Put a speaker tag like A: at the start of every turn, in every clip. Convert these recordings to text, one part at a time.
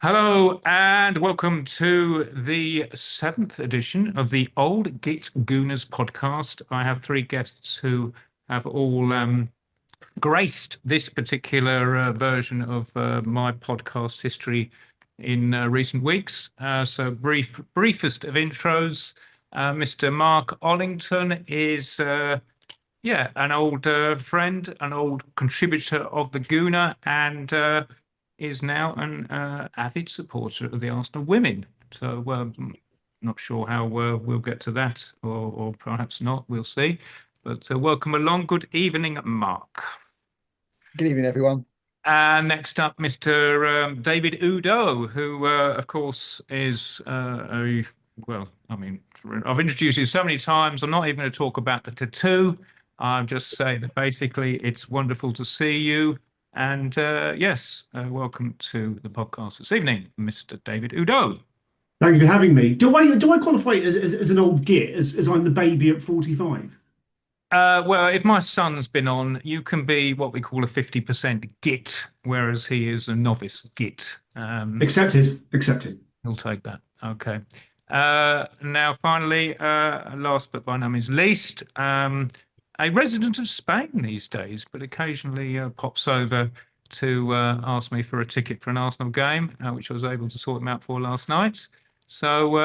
A: Hello and welcome to the seventh edition of the Old Git Gooners Podcast. I have three guests who have all graced this particular version of my podcast history in recent weeks. So briefest of intros. Mr. Marc Ollington is an old friend, an old contributor of the Gooner, and is now an avid supporter of the Arsenal women. So not sure how we'll get to that, or perhaps not. We'll see. But welcome along. Good evening, Mark.
B: Good evening, everyone.
A: And next up, Mr. David Oudot, who, of course, is I've introduced you so many times. I'm not even going to talk about the tattoo. I'll just say that basically it's wonderful to see you. And welcome to the podcast this evening, Mr. David Oudot.
C: Thank you for having me. Do I qualify as an old git, as I'm the baby at 45?
A: Well, if my son's been on, you can be what we call a 50% git, whereas he is a novice git.
C: Accepted. Accepted.
A: He'll take that. Okay. Now, finally, last but by no means least, a resident of Spain these days, but occasionally pops over to ask me for a ticket for an Arsenal game, which I was able to sort him out for last night. So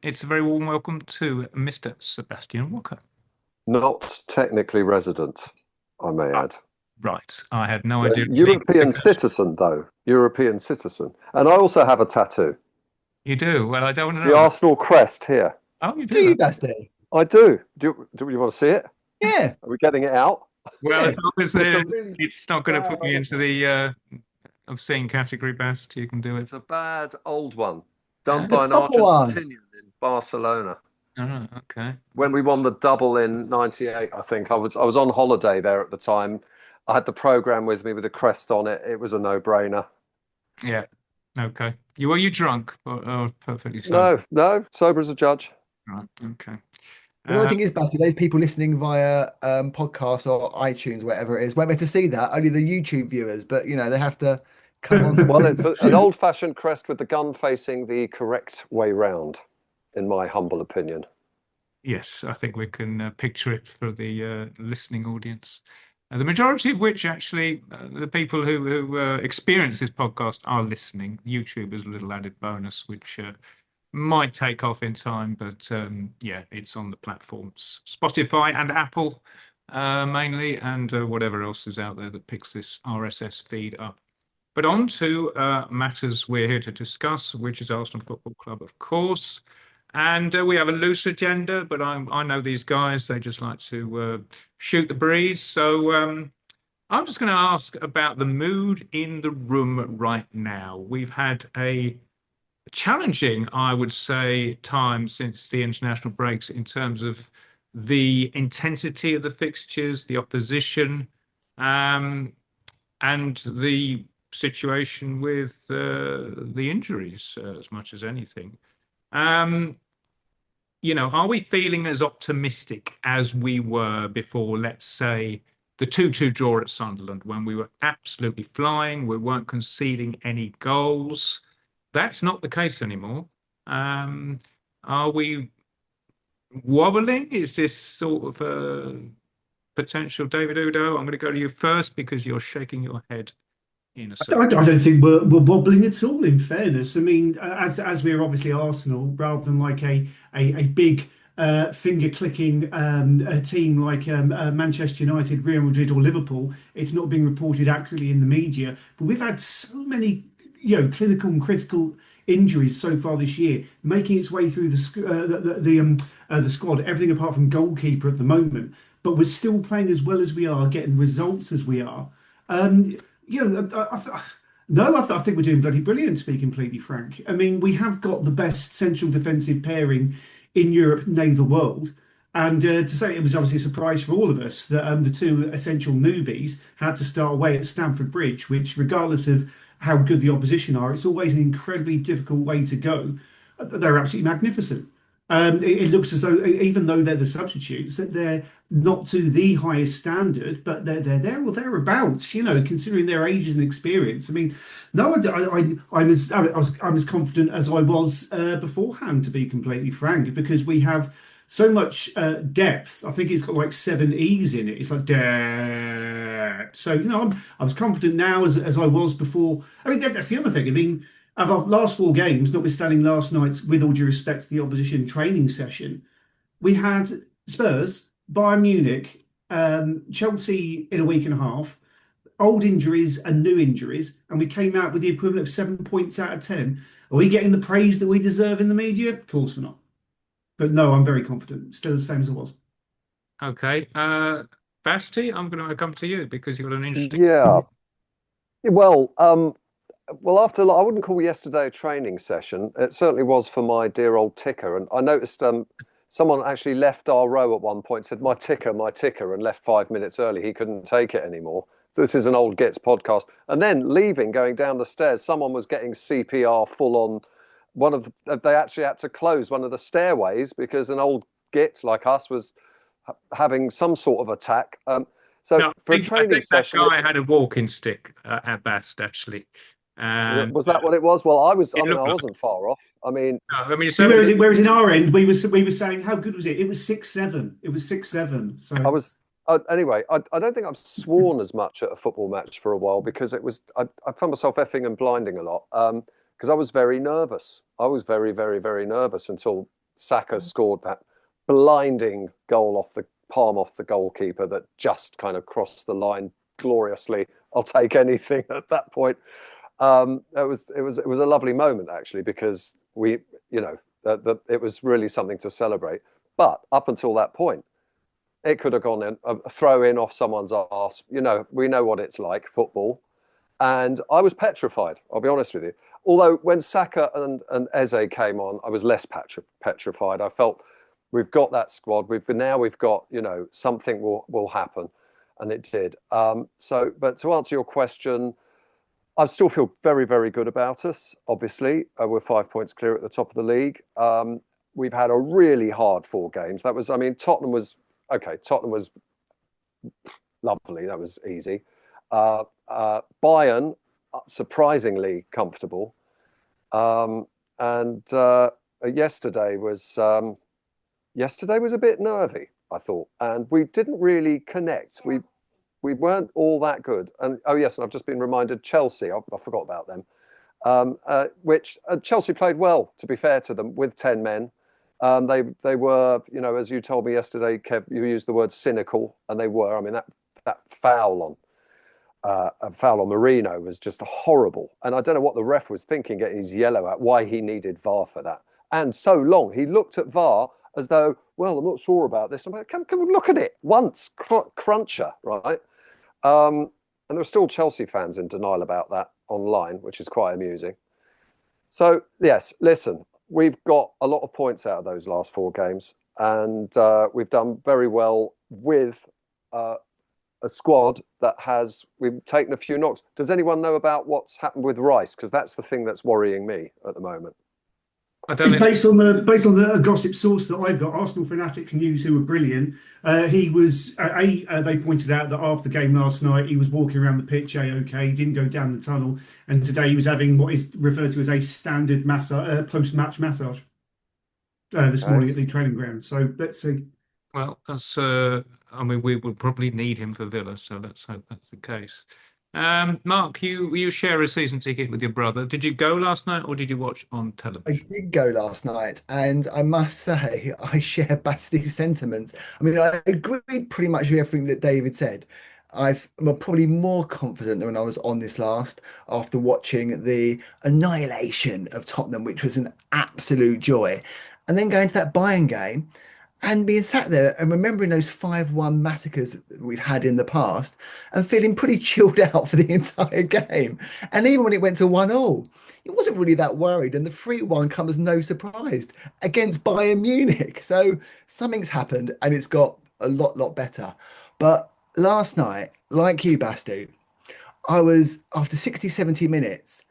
A: it's a very warm welcome to Mr. Sebastian Wocker.
D: Not technically resident, I may add.
A: Right. I had no idea.
D: European citizen, though. European citizen. And I also have a tattoo.
A: You do? Well, I don't know.
D: The Arsenal crest here.
A: Oh, you do?
B: Do you, Basti?
D: I do. Do you want to see it?
B: Yeah.
D: Are we getting it out?
A: Well,
B: Yeah.
A: as long as it's not going to put me into the obscene category, Best. You can do it.
D: It's a bad old one. Done
A: Yeah.
D: by an
B: proper one.
D: Argentinian in Barcelona.
A: Oh, okay.
D: When we won the double in '98, I think I was on holiday there at the time. I had the program with me with the crest on it. It was a no-brainer.
A: Yeah. Okay. Were you drunk or perfectly sober?
D: No, sober as a judge.
A: Right. Okay.
B: The only thing is, Basti, those people listening via podcasts or iTunes, whatever it is, won't be able to see that. Only the YouTube viewers, but they have to come on.
D: Well, it's an old-fashioned crest with the gun facing the correct way round, in my humble opinion.
A: Yes, I think we can picture it for the listening audience. The majority of which actually, the people who experience this podcast are listening. YouTube is a little added bonus, which might take off in time, but it's on the platforms Spotify and Apple mainly, and whatever else is out there that picks this RSS feed up. But on to matters we're here to discuss, which is Arsenal Football Club, of course. And we have a loose agenda, but I know these guys, they just like to shoot the breeze. So I'm just going to ask about the mood in the room right now. We've had a challenging, I would say, time since the international breaks in terms of the intensity of the fixtures, the opposition, and the situation with the injuries as much as anything. Are we feeling as optimistic as we were before, let's say, the 2-2 draw at Sunderland, when we were absolutely flying, we weren't conceding any goals? That's not the case anymore. Are we wobbling? Is this sort of a potential, David Oudot? I'm going to go to you first because you're shaking your head.
C: I don't think we're wobbling at all, in fairness. I mean, as we're obviously Arsenal, rather than like a big finger-clicking team like Manchester United, Real Madrid, or Liverpool, it's not being reported accurately in the media. But we've had so many, clinical and critical injuries so far this year, making its way through the squad. Everything apart from goalkeeper at the moment, but we're still playing as well as we are, getting results as we are. I think we're doing bloody brilliant, to be completely frank. I mean, we have got the best central defensive pairing in Europe, nay, the world. And to say it was obviously a surprise for all of us that the two essential newbies had to start away at Stamford Bridge, which, regardless of how good the opposition are, it's always an incredibly difficult way to go. They're absolutely magnificent. It looks as though, even though they're the substitutes, that they're not to the highest standard, but they're there or thereabouts. Considering their ages and experience. I mean, no, I'm as confident as I was beforehand, to be completely frank, because we have so much depth. I think it's got like 7 E's in it. It's like depth. So I'm as confident now as I was before. I mean, that's the other thing. I mean, of our last 4 games, notwithstanding last night's, with all due respect to the opposition, training session, we had Spurs, Bayern Munich, Chelsea in a week and a half, old injuries and new injuries, and we came out with the equivalent of 7 points out of 10. Are we getting the praise that we deserve in the media? Of course we're not. But no, I'm very confident. Still the same as I was.
A: Okay. Basti, I'm going to come to you because you've got an interesting.
D: Yeah. Well, after I wouldn't call yesterday a training session. It certainly was for my dear old ticker. And I noticed someone actually left our row at one point, said, my ticker, and left 5 minutes early. He couldn't take it anymore. So this is an old Gits podcast. And then leaving, going down the stairs, someone was getting CPR full on. They actually had to close one of the stairways because an old Git like us was having some sort of attack. So for a training session,
A: that guy had a walking stick at best, actually.
D: Was that what it was? Well, I wasn't far off. I mean,
C: so whereas in our end, we were saying, how good was it? It was 6-7. It was 6-7. So
D: I was anyway. I don't think I've sworn as much at a football match for a while because it was. I found myself effing and blinding a lot because I was very nervous. I was very, very, very nervous until Saka scored that blinding goal off the palm off the goalkeeper that just kind of crossed the line gloriously. I'll take anything at that point. It was a lovely moment actually because it was really something to celebrate. But up until that point, it could have gone in a throw in off someone's arse. We know what it's like, football, and I was petrified. I'll be honest with you. Although when Saka and Eze came on, I was less petrified. I felt we've got that squad. We've got something will happen, and it did. But to answer your question. I still feel very, very good about us. Obviously, we're 5 points clear at the top of the league. We've had a really hard 4 games. Tottenham was okay. Tottenham was lovely. That was easy. Bayern, surprisingly comfortable. And yesterday was a bit nervy, I thought, and we didn't really connect. We weren't all that good. And and I've just been reminded Chelsea, I forgot about them, which Chelsea played well, to be fair to them, with 10 men. They were, as you told me yesterday, Kev, you used the word cynical, and they were. I mean, that foul on Marino was just horrible. And I don't know what the ref was thinking, getting his yellow out, why he needed VAR for that. And so long, he looked at VAR as though, well, I'm not sure about this. I'm like, come look at it once, cruncher, right? And there are still Chelsea fans in denial about that online, which is quite amusing. So, yes, listen, we've got a lot of points out of those last 4 games, and we've done very well with a squad that we've taken a few knocks. Does anyone know about what's happened with Rice? Because that's the thing that's worrying me at the moment.
C: It's based on the gossip source that I've got, Arsenal Fanatics News, who were brilliant. He was they pointed out that after the game last night, he was walking around the pitch okay, he didn't go down the tunnel, and today he was having what is referred to as a standard post-match massage this morning at the training ground. So let's see.
A: Well, that's. We will probably need him for Villa, so let's hope that's the case. Mark, you share a season ticket with your brother. Did you go last night or did you watch on television?
B: I did go last night, and I must say I share Basti's sentiments. I mean, I agreed pretty much with everything that David said. I'm probably more confident than when I was on this last after watching the annihilation of Tottenham, which was an absolute joy. And then going to that Bayern game and being sat there and remembering those 5-1 massacres that we've had in the past and feeling pretty chilled out for the entire game. And even when it went to 1-1, it wasn't really that worried. And the 3-1 comes as no surprise against Bayern Munich. So something's happened and it's got a lot better. But last night, like you, Basti, I was, after 60, 70 minutes,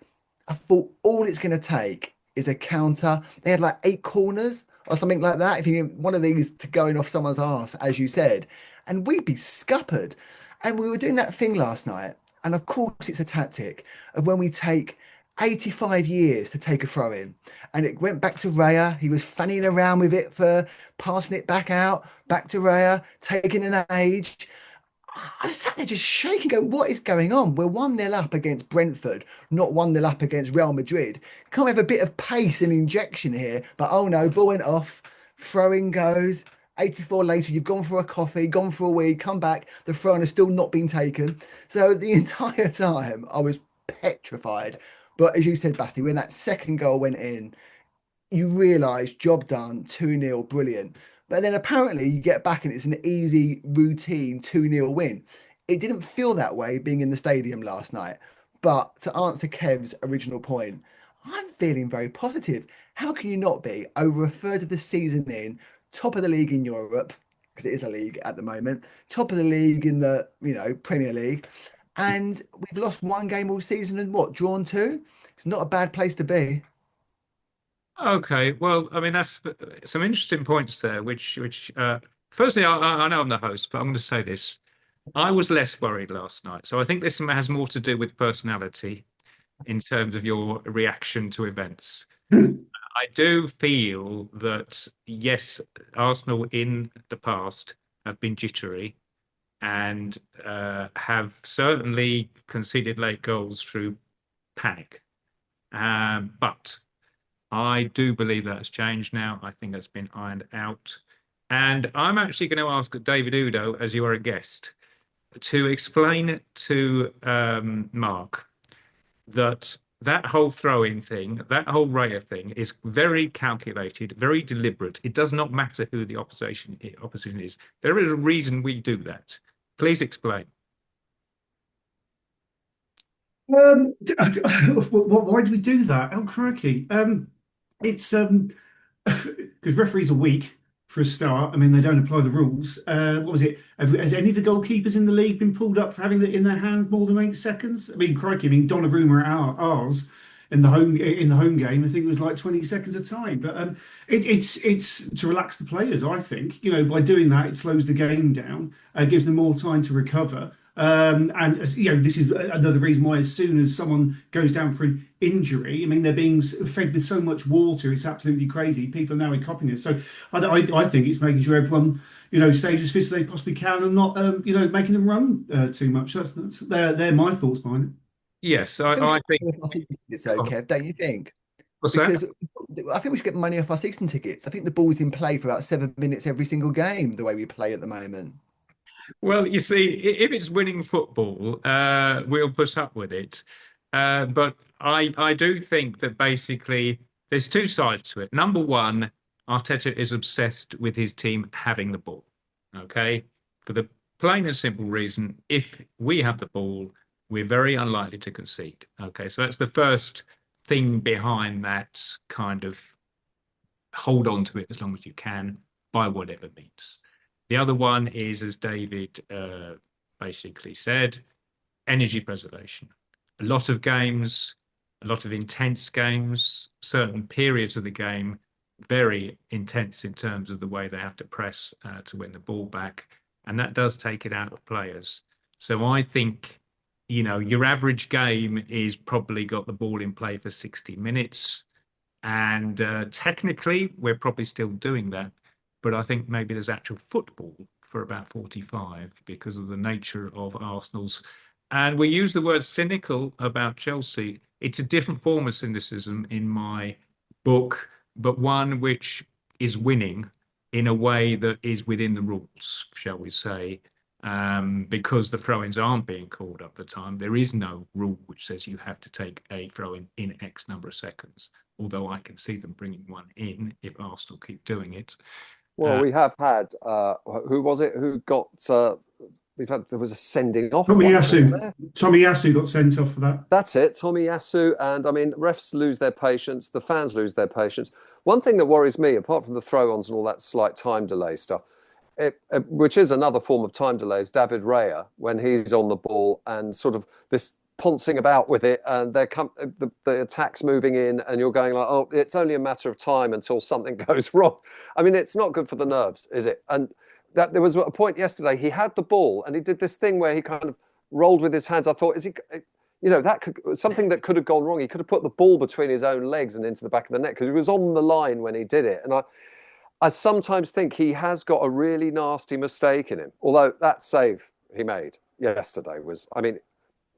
B: I thought all it's going to take is a counter. They had like 8 corners or something like that. If you one of these to going off someone's arse, as you said, and we'd be scuppered. And we were doing that thing last night, and of course it's a tactic of when we take 85 years to take a throw in. And it went back to Raya. He was fanning around with it for passing it back out, back to Raya, taking an age. I sat there just shaking, going, what is going on? We're 1-0 up against Brentford, not 1-0 up against Real Madrid. Can't we have a bit of pace and injection here? But oh no, ball went off, throw-in goes. 84 later, you've gone for a coffee, gone for a wee, come back, the throw-in has still not been taken. So the entire time, I was petrified. But as you said, Basti, when that second goal went in, you realise job done, 2-0, brilliant. But then apparently you get back and it's an easy, routine 2-0 win. It didn't feel that way being in the stadium last night. But to answer Kev's original point, I'm feeling very positive. How can you not be over a third of the season in, top of the league in Europe, because it is a league at the moment, top of the league in the, Premier League, and we've lost one game all season and what, drawn two? It's not a bad place to be.
A: Okay, well, I mean that's some interesting points there. Firstly, I know I'm the host, but I'm going to say this: I was less worried last night, so I think this has more to do with personality in terms of your reaction to events. I do feel that yes, Arsenal in the past have been jittery and have certainly conceded late goals through panic, but I do believe that has changed now. I think that's been ironed out. And I'm actually going to ask David Oudot, as you are a guest, to explain to Marc that whole throwing thing, that whole Raya thing is very calculated, very deliberate. It does not matter who the opposition is. There is a reason we do that. Please explain.
C: Why do we do that? Oh, crikey. It's because referees are weak for a start. I mean, they don't apply the rules. What was it? Has any of the goalkeepers in the league been pulled up for having it in their hand more than 8 seconds? I mean, crikey. I mean, Donnarumma at ours in the home game. I think it was like 20 seconds a time. But it's to relax the players. I think by doing that, it slows the game down, gives them more time to recover. This is another reason why as soon as someone goes down for an injury, I mean, they're being fed with so much water, it's absolutely crazy. People are now copying it. So I think it's making sure everyone, stays as fit as they possibly can and not, making them run too much. They're my thoughts behind it.
A: Yes, I think
B: it's okay, don't you think?
A: What's
B: Because
A: that?
B: I think we should get money off our season tickets. I think the ball's in play for about 7 minutes every single game, the way we play at the moment.
A: Well, you see, if it's winning football, we'll put up with it. But I do think that basically there's two sides to it. Number one, Arteta is obsessed with his team having the ball. Okay, for the plain and simple reason, if we have the ball, we're very unlikely to concede. Okay, so that's the first thing behind that kind of hold on to it as long as you can by whatever means. The other one is, as David basically said, energy preservation. A lot of games, a lot of intense games, certain periods of the game, very intense in terms of the way they have to press to win the ball back. And that does take it out of players. So I think, your average game is probably got the ball in play for 60 minutes. And technically, we're probably still doing that. But I think maybe there's actual football for about 45 because of the nature of Arsenal's. And we use the word cynical about Chelsea. It's a different form of cynicism in my book, but one which is winning in a way that is within the rules, shall we say, because the throw-ins aren't being called up the time. There is no rule which says you have to take a throw-in in X number of seconds, although I can see them bringing one in if Arsenal keep doing it.
D: Well, we have had, who was it who got, there was a sending off.
C: Tomiyasu got sent off for that.
D: That's it, Tomiyasu. And I mean, refs lose their patience, the fans lose their patience. One thing that worries me, apart from the throw-ons and all that slight time delay stuff, which is another form of time delay, is David Raya, when he's on the ball and sort of this poncing about with it, and the attack's moving in, and you're going like, oh, it's only a matter of time until something goes wrong. I mean, it's not good for the nerves, is it? And that there was a point yesterday, he had the ball and he did this thing where he kind of rolled with his hands. I thought, that something that could have gone wrong. He could have put the ball between his own legs and into the back of the net, because he was on the line when he did it. And I sometimes think he has got a really nasty mistake in him. Although that save he made yesterday was, I mean,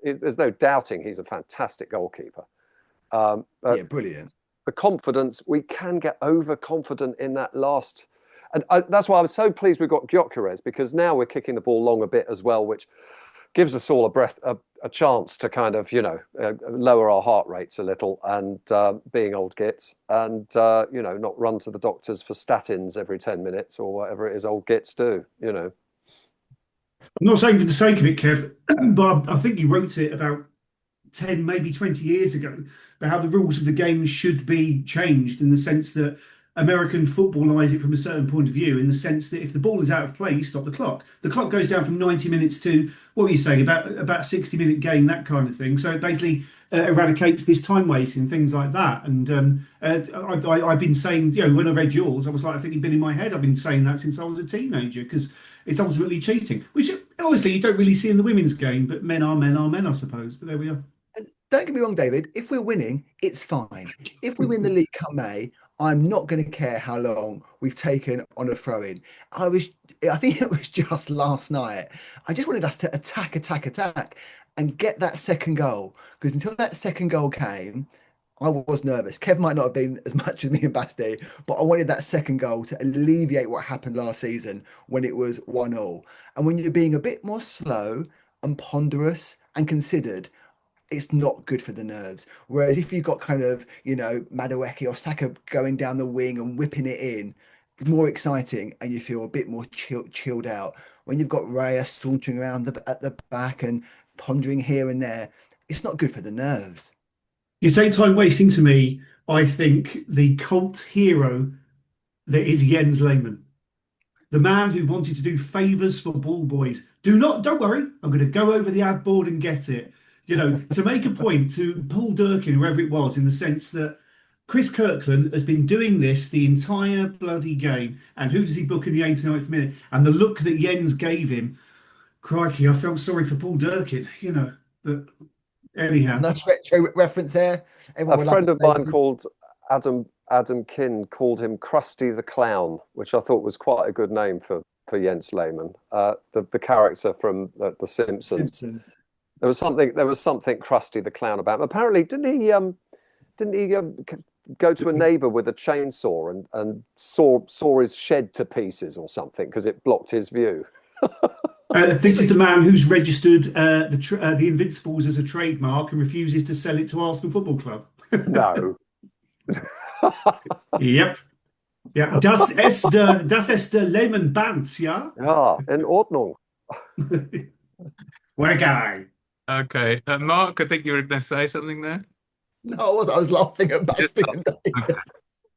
D: there's no doubting he's a fantastic goalkeeper.
B: Yeah, brilliant.
D: The confidence, we can get overconfident in that last. And that's why I was so pleased we got Gyökeres, because now we're kicking the ball long a bit as well, which gives us all a chance to kind of, lower our heart rates a little, and being old gits, and, not run to the doctors for statins every 10 minutes or whatever it is old gits do,
C: I'm not saying for the sake of it, Kev, but I think you wrote it about 10, maybe 20 years ago, about how the rules of the game should be changed, in the sense that American football lies it from a certain point of view, in the sense that if the ball is out of play, stop the clock. The clock goes down from 90 minutes to, what were you saying, about 60-minute game, that kind of thing. So it basically eradicates this time wasting, things like that. And I've been saying, when I read yours, I was like, I think it'd been in my head. I've been saying that since I was a teenager, because it's ultimately cheating, which honestly you don't really see in the women's game, but men are men, I suppose. But there we are.
B: And don't get me wrong, David, if we're winning, it's fine. If we win the league come May, I'm not going to care how long we've taken on a throw-in. I think it was just last night, I just wanted us to attack, and get that second goal. Because until that second goal came, I was nervous. Kev might not have been as much as me and Basti, but I wanted that second goal to alleviate what happened last season when it was 1-1. And when you're being a bit more slow and ponderous and considered, it's not good for the nerves. Whereas if you've got kind of, Madueke or Saka going down the wing and whipping it in, it's more exciting and you feel a bit more chilled out. When you've got Raya sauntering around at the back and pondering here and there, it's not good for the nerves.
C: You say time wasting to me, I think the cult hero that is Jens Lehmann. The man who wanted to do favours for ball boys. Don't worry, I'm going to go over the ad board and get it. To make a point to Paul Durkin, whoever it was, in the sense that Chris Kirkland has been doing this the entire bloody game. And who does he book in the 89th minute? And the look that Jens gave him, crikey, I felt sorry for Paul Durkin, But anyhow.
B: Nice retro reference there.
D: A friend of mine called Adam Kinn called him Krusty the Clown, which I thought was quite a good name for Jens Lehmann, the character from The Simpsons. There was something Krusty the Clown about him. Apparently, didn't he go to a neighbour with a chainsaw and saw his shed to pieces or something because it blocked his view?
C: This is the man who's registered the Invincibles as a trademark and refuses to sell it to Arsenal Football Club.
D: No.
C: Yep. Yeah. Das ist der Lehmann-Band, ja?
D: Ja, in Ordnung.
C: What a guy.
A: Okay. Mark, I think you were going to say something there.
B: No, I was laughing at Basti and David.
A: Okay.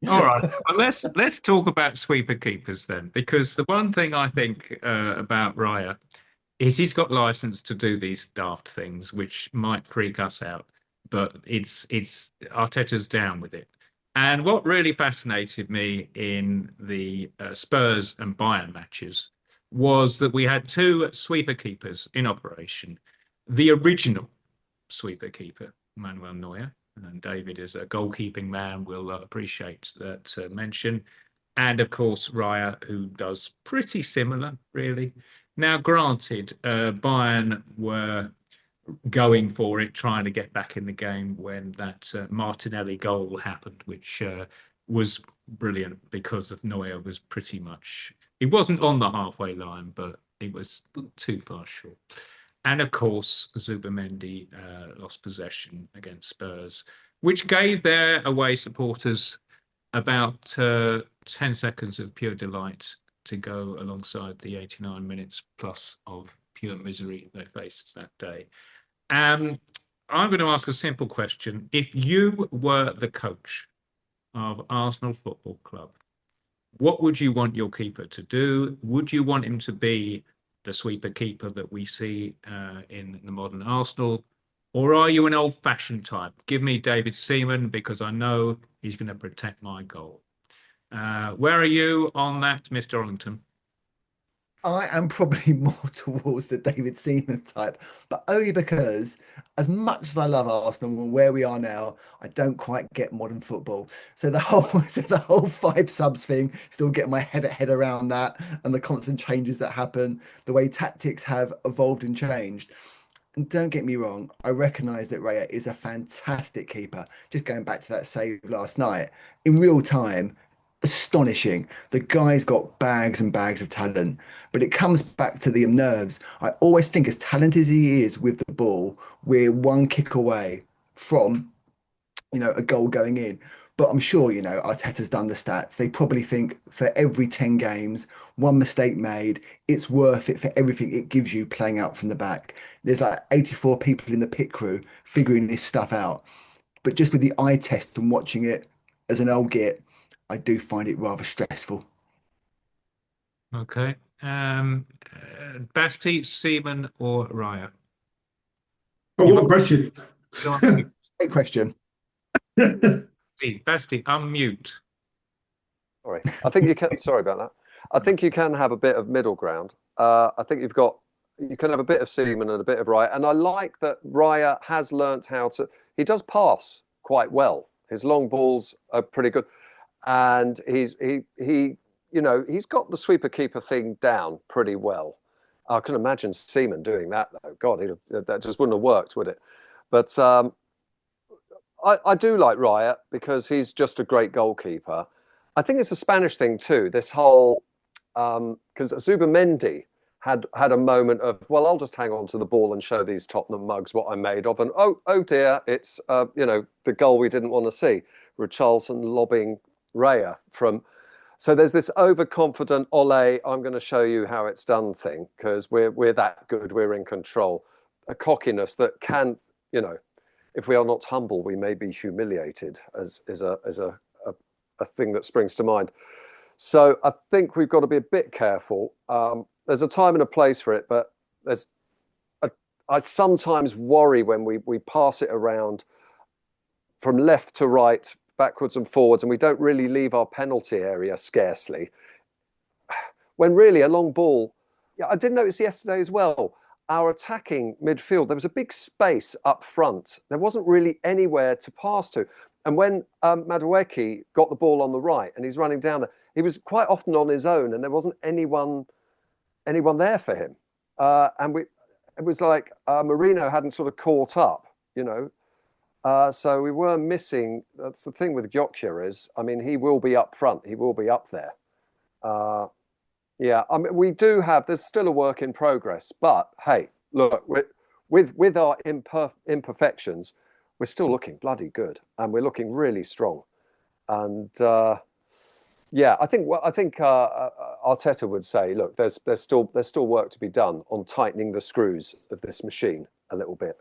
A: All right. Well, let's talk about sweeper keepers then, because the one thing I think about Raya is he's got license to do these daft things, which might freak us out, but it's Arteta's down with it. And what really fascinated me in the Spurs and Bayern matches was that we had two sweeper keepers in operation. The original sweeper keeper, Manuel Neuer, and David is a goalkeeping man, will appreciate that mention. And of course, Raya, who does pretty similar, really. Now, granted, Bayern were going for it, trying to get back in the game when that Martinelli goal happened, which was brilliant because of Neuer was pretty much, he wasn't on the halfway line, but he was too far short. And of course, Zubimendi lost possession against Spurs, which gave their away supporters about 10 seconds of pure delight to go alongside the 89 minutes plus of pure misery they faced that day. I'm going to ask a simple question. If you were the coach of Arsenal Football Club, what would you want your keeper to do? Would you want him to be the sweeper keeper that we see in the modern Arsenal? Or are you an old-fashioned type? Give me David Seaman because I know he's going to protect my goal. Where are you on that, Mr. Ollington?
B: I am probably more towards the David Seaman type, but only because, as much as I love Arsenal and where we are now, I don't quite get modern football. So the whole five subs thing, still getting my head around that, and the constant changes that happen, the way tactics have evolved and changed. And don't get me wrong, I recognise that Raya is a fantastic keeper. Just going back to that save last night, in real time, astonishing. The guy's got bags and bags of talent, but it comes back to the nerves. I always think, as talented as he is with the ball, we're one kick away from, a goal going in. But I'm sure, Arteta's done the stats. They probably think for every 10 games, one mistake made, it's worth it for everything it gives you playing out from the back. There's like 84 people in the pit crew figuring this stuff out. But just with the eye test and watching it as an old git, I do find it rather stressful.
A: Okay. Basti, Seaman, or Raya?
C: Oh, what a question.
B: Great question.
A: Basti, unmute.
D: Sorry, I think you can. Sorry about that. I think you can have a bit of middle ground. I think you can have a bit of Seaman and a bit of Raya, and I like that Raya has learnt how to. He does pass quite well. His long balls are pretty good, and he's got the sweeper keeper thing down pretty well. I can imagine Seaman doing that though. God, that just wouldn't have worked, would it? But I do like Raya because he's just a great goalkeeper. I think it's a Spanish thing too. This whole because Zubamendi had a moment of, well, I'll just hang on to the ball and show these Tottenham mugs what I'm made of, and oh dear, it's the goal we didn't want to see. Richarlison lobbing Raya from. So there's this overconfident ole, I'm going to show you how it's done thing because we're that good, we're in control. A cockiness that can, if we are not humble, we may be humiliated, as a thing that springs to mind. So I think we've got to be a bit careful. There's a time and a place for it, but I sometimes worry when we pass it around from left to right, backwards and forwards, and we don't really leave our penalty area scarcely. When really a long ball, I did notice yesterday as well, our attacking midfield, there was a big space up front. There wasn't really anywhere to pass to. And when Madueke got the ball on the right and he's running down there, he was quite often on his own and there wasn't anyone there for him. And it was like Marino hadn't sort of caught up, so we were missing. That's the thing with Gyökeres is, he will be up front. He will be up there. We do have. There's still a work in progress. But hey, look, with our imperfections, we're still looking bloody good, and we're looking really strong. And I think Arteta would say, look, there's still work to be done on tightening the screws of this machine a little bit.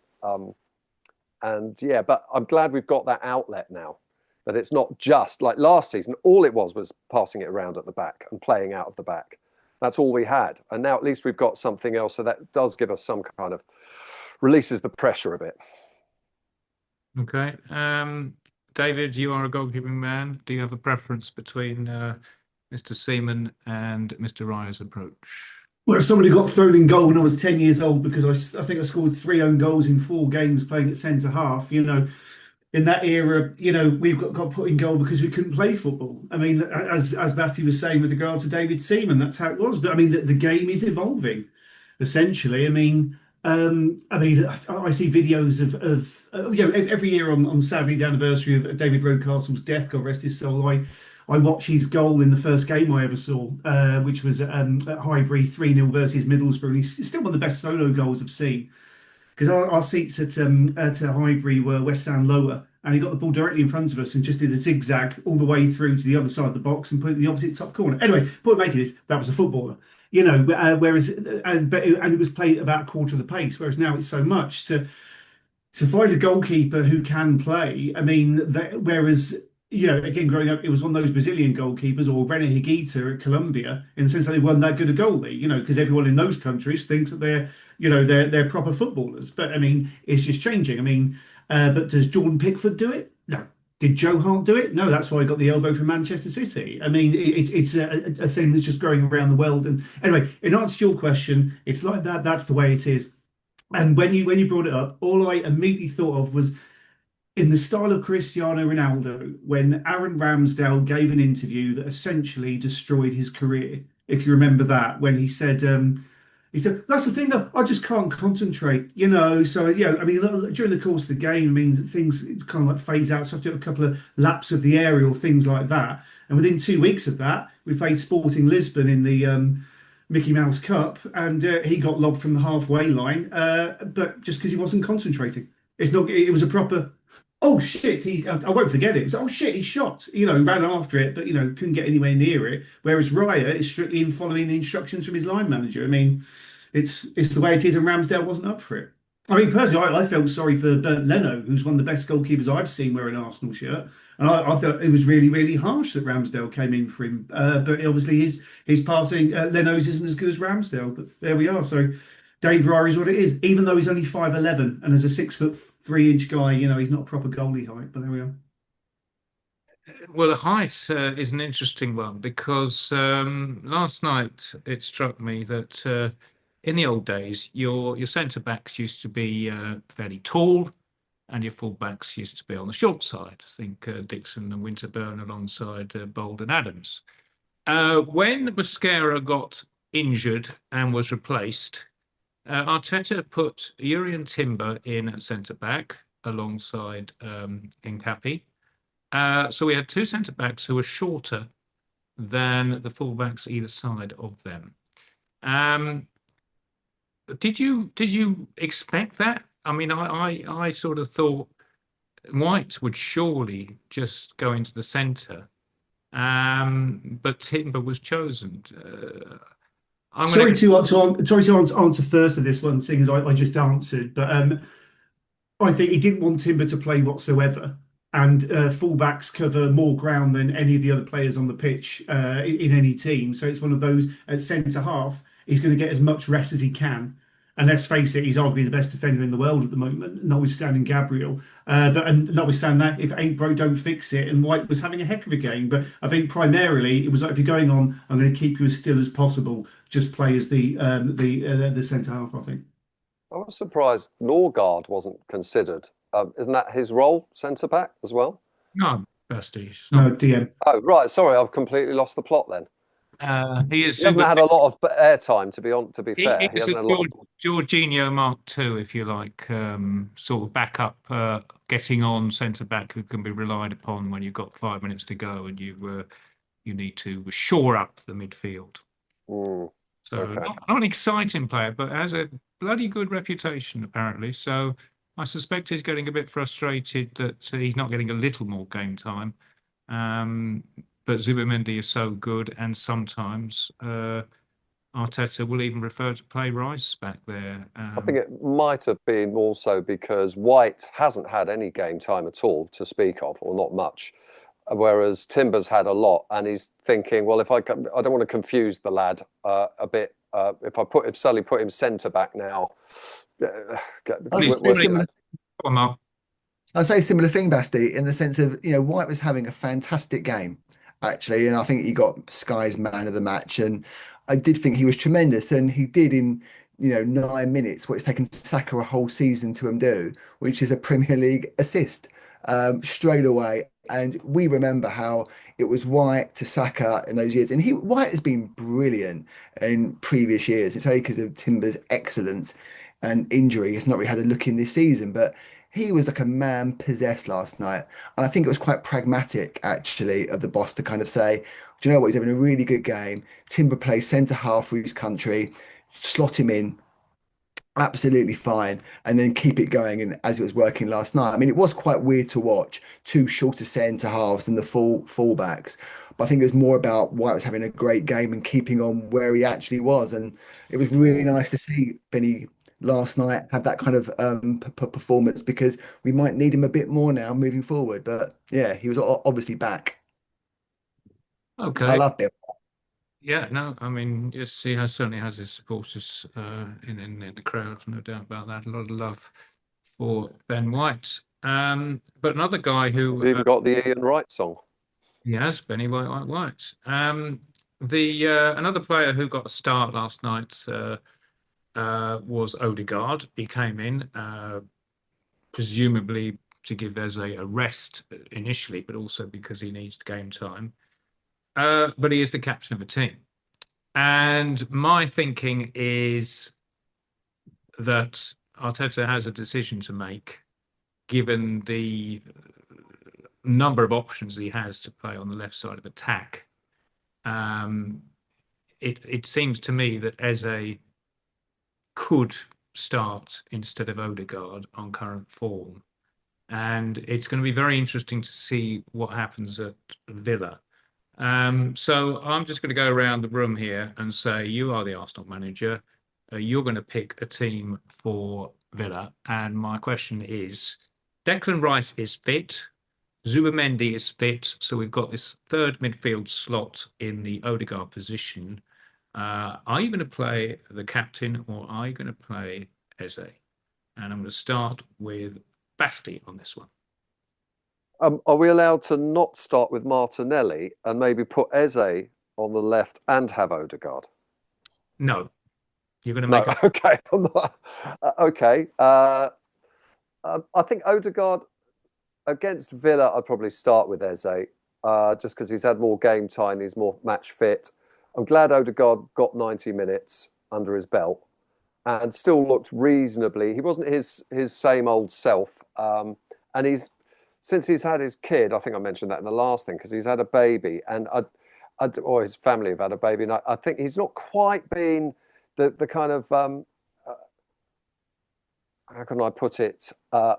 D: But I'm glad we've got that outlet now, that it's not just like last season. All it was passing it around at the back and playing out of the back. That's all we had. And now at least we've got something else. So that does give us some kind of releases the pressure a bit.
A: Okay. David, you are a goalkeeping man. Do you have a preference between Mr. Seaman and Mr. Raya's approach?
C: Well, somebody got thrown in goal when I was 10 years old because I think I scored 3 own goals in 4 games playing at centre half. In that era, we've got put in goal because we couldn't play football. As Basti was saying with regard to David Seaman, that's how it was. But the game is evolving, essentially. I see videos of every year on sadly the anniversary of David Rocastle's death, God rest his soul. I watch his goal in the first game I ever saw, which was at Highbury 3-0 versus Middlesbrough. And he's still one of the best solo goals I've seen. Because our seats at Highbury were West Ham lower, and he got the ball directly in front of us and just did a zigzag all the way through to the other side of the box and put it in the opposite top corner. Anyway, point making is that was a footballer, whereas and it was played about a quarter of the pace. Whereas now it's so much to find a goalkeeper who can play. Whereas again, growing up, it was one of those Brazilian goalkeepers or René Higuita at Colombia, in the sense that they weren't that good a goalie, because everyone in those countries thinks that they're proper footballers. But I mean, it's just changing. I mean, but does Jordan Pickford do it? No. Did Joe Hart do it? No, that's why he got the elbow from Manchester City. I mean, it's a thing that's just growing around the world. And anyway, in answer to your question, it's like that. That's the way it is. And when you brought it up, all I immediately thought of was in the style of Cristiano Ronaldo, when Aaron Ramsdale gave an interview that essentially destroyed his career. If you remember that, when he said, that's the thing that I just can't concentrate. So, I mean, during the course of the game, I mean, things kind of like phase out. So I have to do a couple of laps of the aerial, things like that. And within 2 weeks of that, we played Sporting Lisbon in the Mickey Mouse Cup, and he got lobbed from the halfway line, but just because he wasn't concentrating. It was a proper, oh shit, I won't forget it. It was, oh shit, he shot, ran after it, but, couldn't get anywhere near it. Whereas Raya is strictly in following the instructions from his line manager. I mean, it's the way it is, and Ramsdale wasn't up for it. I mean, personally, I felt sorry for Bernd Leno, who's one of the best goalkeepers I've seen wear an Arsenal shirt. And I thought it was really, really harsh that Ramsdale came in for him. But obviously, his passing, Leno's isn't as good as Ramsdale. But there we are. So Dave Raya is what it is. Even though he's only 5'11" and as a 6'3" guy, he's not proper goalie height. But there we are.
A: Well, the height is an interesting one because last night it struck me that in the old days, your centre backs used to be fairly tall, and your full backs used to be on the short side. I think Dixon and Winterburn alongside Bold and Adams. When Mosquera got injured and was replaced, Arteta put Jurriën Timber in at centre back alongside Hincapié. So we had two centre backs who were shorter than the full backs either side of them. Did you expect that? I mean, I sort of thought White would surely just go into the centre, but Timber was chosen.
C: Sorry to answer first of this one, seeing as I just answered, but I think he didn't want Timber to play whatsoever. And fullbacks cover more ground than any of the other players on the pitch in any team. So it's one of those at centre half, he's going to get as much rest as he can. And let's face it, he's arguably the best defender in the world at the moment, notwithstanding Gabriel. And notwithstanding that, if it ain't broke, don't fix it. And White was having a heck of a game. But I think primarily it was like, if you're going on, I'm going to keep you as still as possible. Just play as the centre half, I think.
D: I was surprised Norgard wasn't considered. Isn't that his role, centre back as well?
A: No, Basti.
C: No, DM.
D: Oh, right. Sorry, I've completely lost the plot then.
A: He
D: hasn't had a lot of airtime, to be fair.
A: He is a Jorginho Mark II, if you like, sort of backup, getting on centre back who can be relied upon when you've got 5 minutes to go and you need to shore up the midfield. So
D: okay.
A: not an exciting player, but has a bloody good reputation apparently. So I suspect he's getting a bit frustrated that he's not getting a little more game time. But Zubimendi is so good, and sometimes Arteta will even refer to play Rice back there.
D: I think it might have been also because White hasn't had any game time at all to speak of, or not much, whereas Timber's had a lot, and he's thinking, well, I don't want to confuse the lad a bit. If I suddenly put him centre back now.
B: I'll say a similar thing, Basti, in the sense of, White was having a fantastic game, actually. And I think he got Sky's man of the match. And I did think he was tremendous. And he did in, 9 minutes, what it's taken Saka a whole season to do, which is a Premier League assist straight away. And we remember how it was White to Saka in those years. And White has been brilliant in previous years. It's only because of Timber's excellence and injury. He's not really had a look in this season, but he was like a man possessed last night. And I think it was quite pragmatic, actually, of the boss to kind of say, do you know what? He's having a really good game. Timber plays centre half for his country, slot him in. Absolutely fine, and then keep it going. And as it was working last night, I mean, it was quite weird to watch two shorter centre halves than the fullbacks. But I think it was more about White was having a great game and keeping on where he actually was. And it was really nice to see Benny last night have that kind of performance, because we might need him a bit more now moving forward. But yeah, he was obviously back. I
A: Okay.
B: love him.
A: Yeah, no, I mean, yes, he certainly has his supporters in the crowd, no doubt about that. A lot of love for Ben White. But another guy
D: He's
A: who
D: even got the Ian Wright song.
A: he has, Benny White White White. The another player who got a start last night was Odegaard. He came in presumably to give Eze a rest initially, but also because he needs game time. But he is the captain of a team. And my thinking is that Arteta has a decision to make, given the number of options he has to play on the left side of attack. It seems to me that Eze could start instead of Odegaard on current form. And it's going to be very interesting to see what happens at Villa. So I'm just going to go around the room here and say, you are the Arsenal manager. You're going to pick a team for Villa. And my question is, Declan Rice is fit. Zubimendi is fit. So we've got this third midfield slot in the Odegaard position. Are you going to play the captain, or are you going to play Eze? And I'm going to start with Basti on this one.
D: Are we allowed to not start with Martinelli and maybe put Eze on the left and have Odegaard?
A: No. You're going to make
D: No, okay. I'm not, okay. I think Odegaard against Villa, I'd probably start with Eze, just because he's had more game time, he's more match fit. I'm glad Odegaard got 90 minutes under his belt and still looked reasonably. He wasn't his same old self, and since he's had his kid, I think I mentioned that in the last thing, because he's had a baby, and or his family have had a baby, and I think he's not quite been the kind of how can I put it? I'm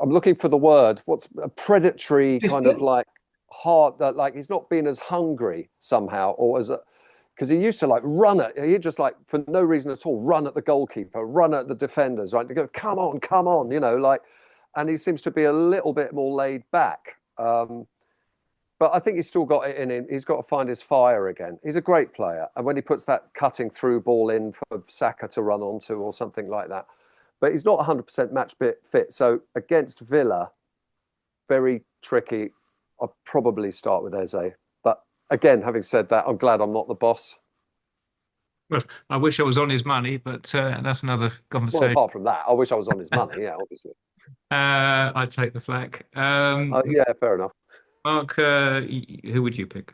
D: looking for the word. What's a predatory kind of like hard? Like he's not been as hungry somehow, or as a, because he used to like run at, he just like for no reason at all run at the goalkeeper, run at the defenders, right? To go, come on, you know, like, and he seems to be a little bit more laid back. But I think he's still got it in him. He's got to find his fire again. He's a great player, and when he puts that cutting through ball in for Saka to run onto or something like that. But he's not 100% match fit. So against Villa, very tricky. I'll probably start with Eze. But again, having said that, I'm glad I'm not the boss.
A: Well, I wish I was on his money, but that's another conversation.
D: Well, apart from that, I wish I was on his money. Yeah, obviously.
A: I'd take the flak.
D: Yeah, fair enough.
A: Mark, who would you pick?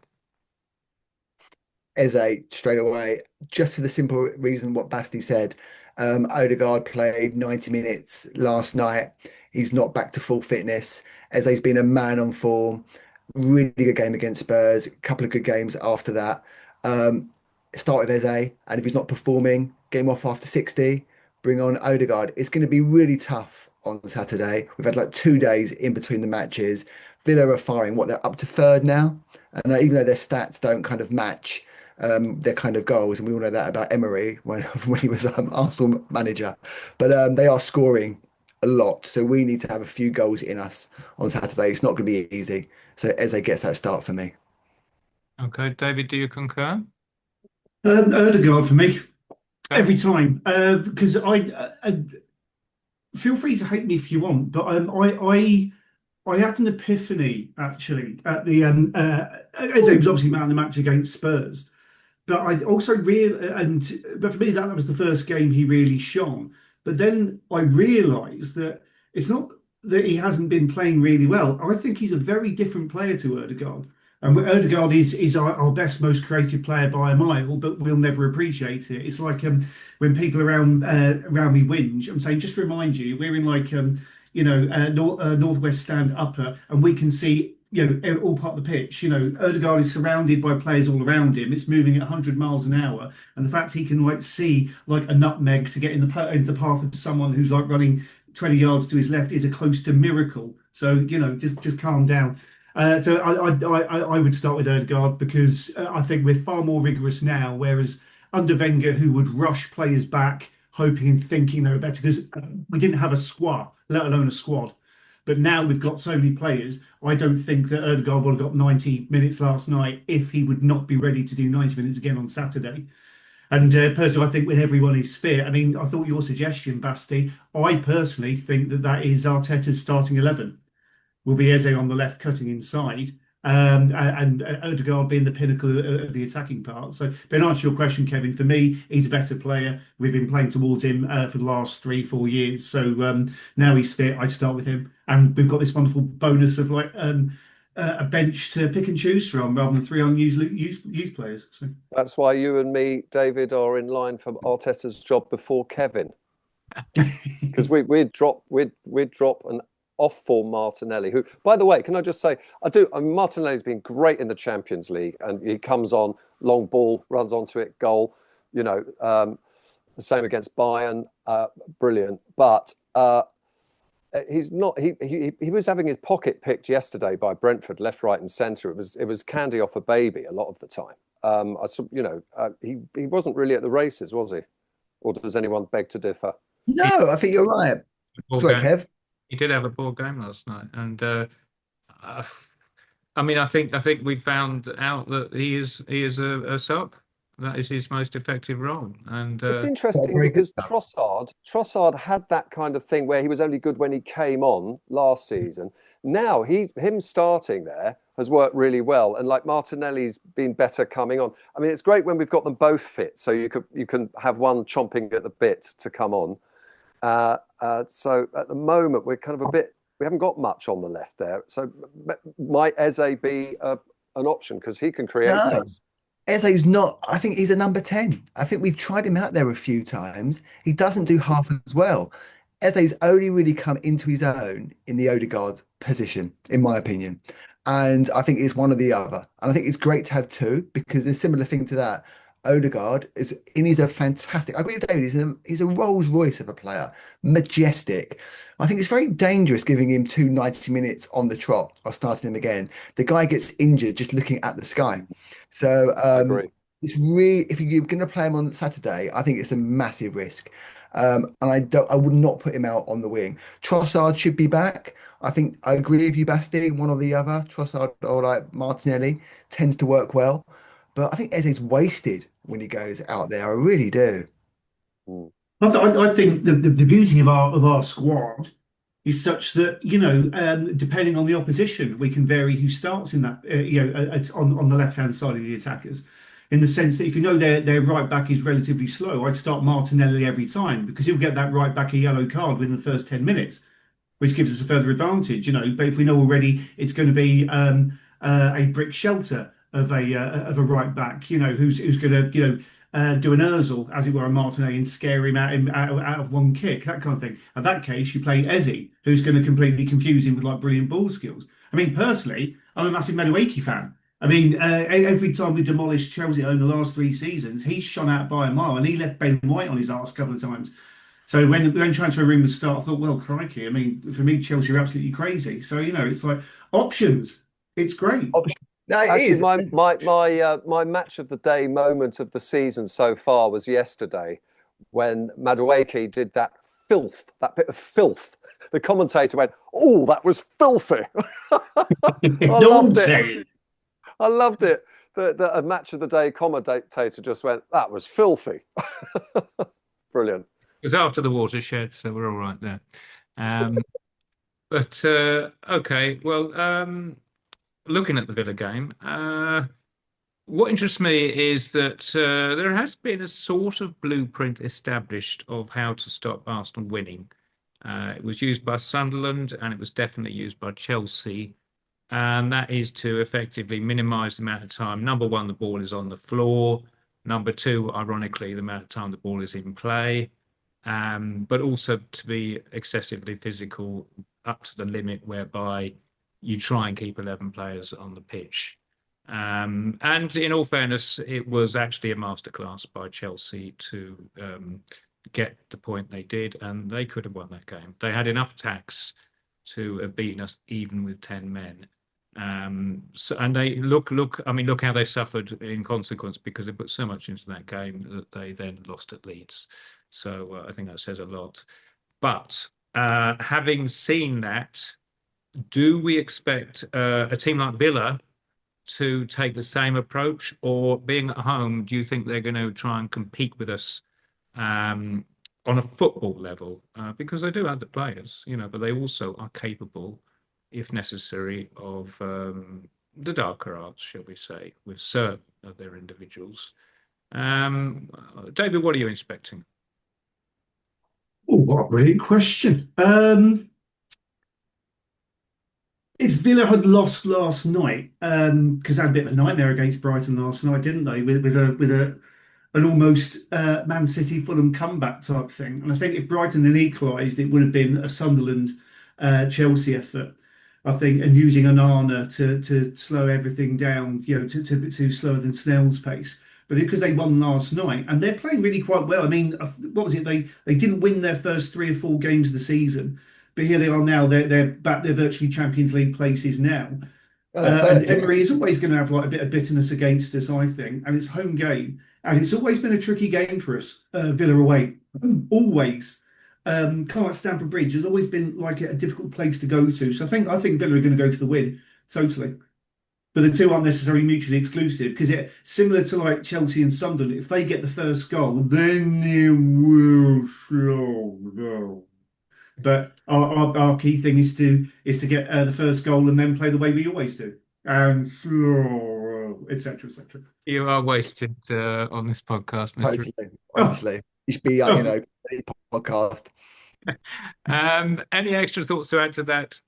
B: Eze straight away, just for the simple reason what Basti said. Odegaard played 90 minutes last night. He's not back to full fitness. Eze's been a man on form. Really good game against Spurs. A couple of good games after that. Start with Eze, and if he's not performing, get him off after 60. Bring on Odegaard. It's going to be really tough on Saturday. We've had like 2 days in between the matches. Villa are firing, they're up to third now. And even though their stats don't kind of match their kind of goals, and we all know that about Emery when he was Arsenal manager, but they are scoring a lot. So we need to have a few goals in us on Saturday. It's not going to be easy. So Eze gets that start for me.
A: Okay, David, do you concur?
C: Odegaard for me every time, because I feel free to hate me if you want, but I had an epiphany actually at the Eze was obviously man of the match against Spurs, but I also but for me that was the first game he really shone. But then I realised that it's not that he hasn't been playing really well. I think he's a very different player to Odegaard. And Odegaard is our best, most creative player by a mile, but we'll never appreciate it. It's like when people around me whinge, I'm saying, just remind you, we're in like northwest stand upper, and we can see all part of the pitch. Odegaard is surrounded by players all around him. It's moving at 100 miles an hour, and the fact he can like see like a nutmeg to get in the path of someone who's like running 20 yards to his left is a close to miracle. So just calm down. So I would start with Odegaard, because I think we're far more rigorous now, whereas under Wenger who would rush players back, hoping and thinking they were better because we didn't have a squad, let alone a squad. But now we've got so many players. I don't think that Odegaard would have got 90 minutes last night if he would not be ready to do 90 minutes again on Saturday. And personally, I think when everyone is fit, I mean, I thought your suggestion, Basti, I personally think that that is Arteta's starting 11. Will be Eze on the left cutting inside, and Odegaard being the pinnacle of the attacking part. So, but in answer to your question, Kevin, for me, he's a better player. We've been playing towards him for the last 3-4 years. So now he's fit, I'd start with him. And we've got this wonderful bonus of like a bench to pick and choose from rather than three unused youth players. So
D: That's why you and me, David, are in line for Arteta's job before Kevin, because we'd drop an off-form Martinelli, who, by the way, can I just say, Martinelli's been great in the Champions League, and he comes on, long ball, runs onto it, goal, the same against Bayern, brilliant. But he's not. He was having his pocket picked yesterday by Brentford, left, right, and centre. It was candy off a baby a lot of the time. He wasn't really at the races, was he? Or does anyone beg to differ?
B: No, I think you're right. Sorry, Kev.
A: He did have a poor game last night, and I mean, I think we found out that he is a sub. That is his most effective role, and
D: it's interesting because Trossard had that kind of thing where he was only good when he came on last season. Now him starting there has worked really well, and like Martinelli's been better coming on. I mean, it's great when we've got them both fit, so you can have one chomping at the bit to come on. So at the moment we haven't got much on the left there. So might Eze be an option because he can create things?
B: Eze's not. I think he's a number 10. I think we've tried him out there a few times. He doesn't do half as well. Eze's only really come into his own in the Odegaard position, in my opinion. And I think it's one or the other. And I think it's great to have two because there's a similar thing to that. Odegaard he's a fantastic. I agree with David. He's a Rolls Royce of a player, majestic. I think it's very dangerous giving him 90 minutes on the trot or starting him again. The guy gets injured just looking at the sky. So it's really, if you're going to play him on Saturday, I think it's a massive risk. And I would not put him out on the wing. Trossard should be back. I think I agree with you, Basti. One or the other. Trossard or like Martinelli tends to work well. But I think Eze's wasted when he goes out there. I really do.
C: I think the beauty of our squad is such that depending on the opposition, we can vary who starts in that on the left hand side of the attackers. In the sense that if their right back is relatively slow, I'd start Martinelli every time because he'll get that right back a yellow card within the first 10 minutes, which gives us a further advantage. But if we know already it's going to be a brick shelter of a right back, who's going to do an Ozil, as it were, on Martinelli and scare him out of one kick, that kind of thing. In that case, you play Eze, who's going to completely confuse him with like brilliant ball skills. I mean, personally, I'm a massive Madueke fan. I mean, every time we demolished Chelsea in the last 3 seasons, he's shone out by a mile, and he left Ben White on his arse a couple of times. So when transfer rumours start, I thought, well, crikey. I mean, for me, Chelsea are absolutely crazy. So it's like options. It's great.
B: No, it
D: Actually,
B: is.
D: my match of the day moment of the season so far was yesterday when Madueke did that bit of filth. The commentator went, "Oh, that was filthy." I loved it. A match of the day commentator just went, "That was filthy." Brilliant.
A: It was after the watershed, so we're all right there. But okay, well, looking at the Villa game, what interests me is that there has been a sort of blueprint established of how to stop Arsenal winning. It was used by Sunderland and it was definitely used by Chelsea. And that is to effectively minimise the amount of time. Number one, the ball is on the floor. Number two, ironically, the amount of time the ball is in play. But also to be excessively physical up to the limit whereby you try and keep 11 players on the pitch. And in all fairness, it was actually a masterclass by Chelsea to get the point they did, and they could have won that game. They had enough attacks to have beaten us even with 10 men. So, and they look. I mean, look how they suffered in consequence because they put so much into that game that they then lost at Leeds. So I think that says a lot. But having seen that, do we expect a team like Villa to take the same approach, or being at home, do you think they're going to try and compete with us on a football level? Because they do have the players, but they also are capable, if necessary, of the darker arts, shall we say, with certain of their individuals. David, what are you expecting?
C: Oh, what a brilliant question. If Villa had lost last night, because they had a bit of a nightmare against Brighton last night, didn't they? With an almost Man City Fulham comeback type thing. And I think if Brighton had equalised, it would have been a Sunderland Chelsea effort. I think, and using Onana to slow everything down, to slower than snail's pace. But because they won last night and they're playing really quite well. I mean, what was it? They didn't win their first 3 or 4 games of the season. But here they are now. They're back. They're virtually Champions League places now. And Emery is always going to have like a bit of bitterness against us, I think. And it's home game, and it's always been a tricky game for us. Villa away, always. Kind of like Stamford Bridge has always been like a difficult place to go to. So I think Villa are going to go for the win, totally. But the two aren't necessarily mutually exclusive because it's similar to like Chelsea and Sunderland. If they get the first goal, then it will slow. But our key thing is to get the first goal and then play the way we always do, and etc. etc.
A: You are wasted on this podcast, Mr.
B: Honestly, you should be a podcast.
A: Any extra thoughts to add to that?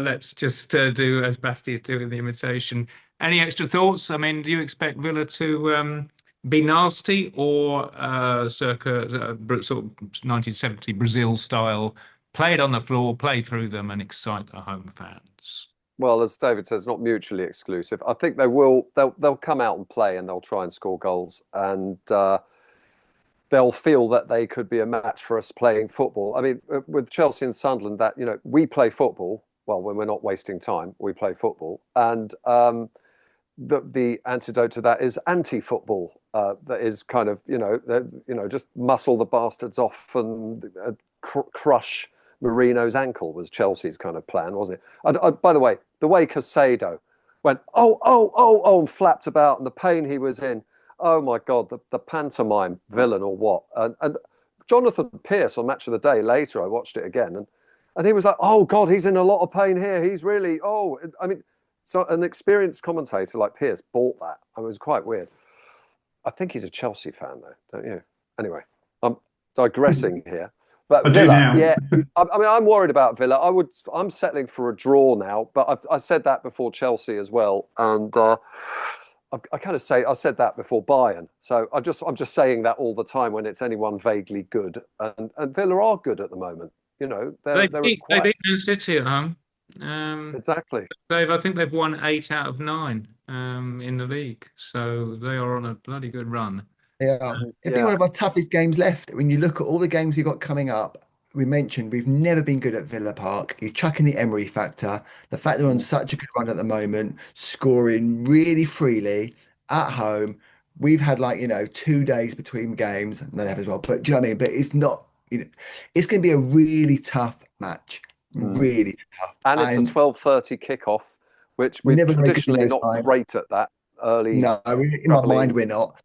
A: Let's just do as Basti is doing the imitation. Any extra thoughts? I mean, do you expect Villa to be nasty or circa sort of 1970 Brazil style? Play it on the floor, play through them, and excite the home fans.
D: Well, as David says, not mutually exclusive. I think they will. They'll come out and play, and they'll try and score goals, and they'll feel that they could be a match for us playing football. I mean, with Chelsea and Sunderland, that we play football. Well, when we're not wasting time, we play football, and the antidote to that is anti-football. That is kind of just muscle the bastards off and crush Marino's ankle was Chelsea's kind of plan, wasn't it? By the way, the way Caicedo went, and flapped about and the pain he was in. Oh my God, the pantomime villain or what? And Jonathan Pearce on Match of the Day later, I watched it again, and he was like, oh God, he's in a lot of pain here. He's really, I mean, so an experienced commentator like Pearce bought that. It was quite weird. I think he's a Chelsea fan though, don't you? Anyway, I'm digressing here. But Villa, yeah, I mean, I'm worried about Villa. I'm settling for a draw now, but I said that before Chelsea as well, and I kind of say I said that before Bayern. So I'm just saying that all the time when it's anyone vaguely good, and Villa are good at the moment. They beat
A: Man City at home.
D: Exactly.
A: I think they've won 8 out of 9 in the league, so they are on a bloody good run.
B: Yeah, it'd be one of our toughest games left. When you look at all the games we've got coming up, we mentioned we've never been good at Villa Park. You chuck in the Emery factor, the fact they're on such a good run at the moment, scoring really freely at home. We've had 2 days between games, and they have as well. But do you know what I mean? But it's not, it's going to be a really tough match, really tough.
D: And it's a 12:30 kickoff, which we're traditionally not great at that early.
B: No, in my mind we're not.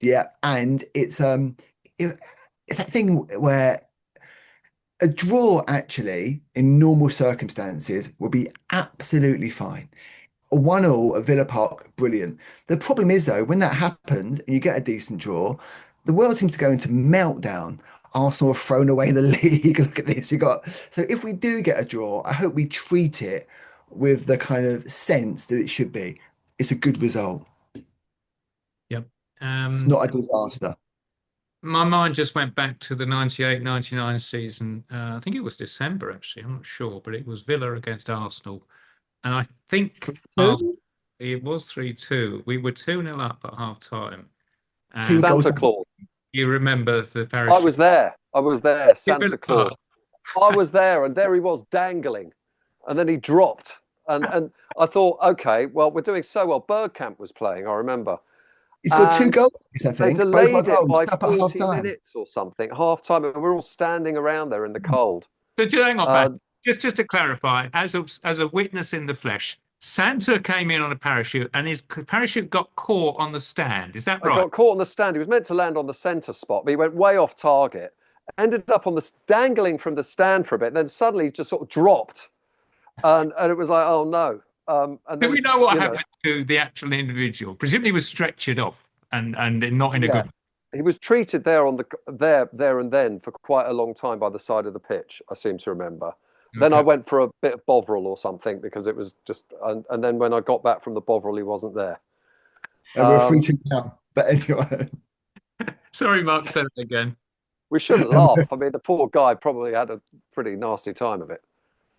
B: Yeah, and it's that thing where a draw actually in normal circumstances would be absolutely fine. A 1-1 at Villa Park, brilliant. The problem is though, when that happens and you get a decent draw, the world seems to go into meltdown. Arsenal have thrown away the league. Look at this. So if we do get a draw, I hope we treat it with the kind of sense that it should be. It's a good result.
A: Yep.
B: It's not a disaster.
A: My mind just went back to the 98-99 season. I think it was December, actually. I'm not sure, but it was Villa against Arsenal. And I think it was 3-2. We were 2-0 up at half-time.
D: Santa Claus.
A: You remember the parachute?
D: I was there. Santa Claus. I was there, and there he was dangling. And then he dropped. And I thought, okay, well, we're doing so well. Bergkamp was playing, I remember.
B: He's got 2
D: And
B: goals, I
D: they
B: think. Both are
D: delayed it
B: goals.
D: by
B: Up at half
D: 40
B: time.
D: minutes or something, half time, and we're all standing around there in the cold.
A: So hang on, Basti. Just to clarify, as a witness in the flesh, Santa came in on a parachute, and his parachute got caught on the stand. Is that
D: I
A: right?
D: got caught on the stand. He was meant to land on the centre spot, but he went way off target. Ended up on the dangling from the stand for a bit, then suddenly just sort of dropped, and it was like, oh no. And
A: Do
D: then
A: we know what happened to the actual individual? Presumably, he was stretchered off, and not in a good.
D: He was treated there on the there and then for quite a long time by the side of the pitch. I seem to remember. Then I went for a bit of Bovril or something because it was just, and then when I got back from the Bovril, he wasn't there.
B: And we're 3-2 now. But anyway.
A: Sorry, Mark, said it again.
D: We shouldn't laugh. I mean, the poor guy probably had a pretty nasty time of it.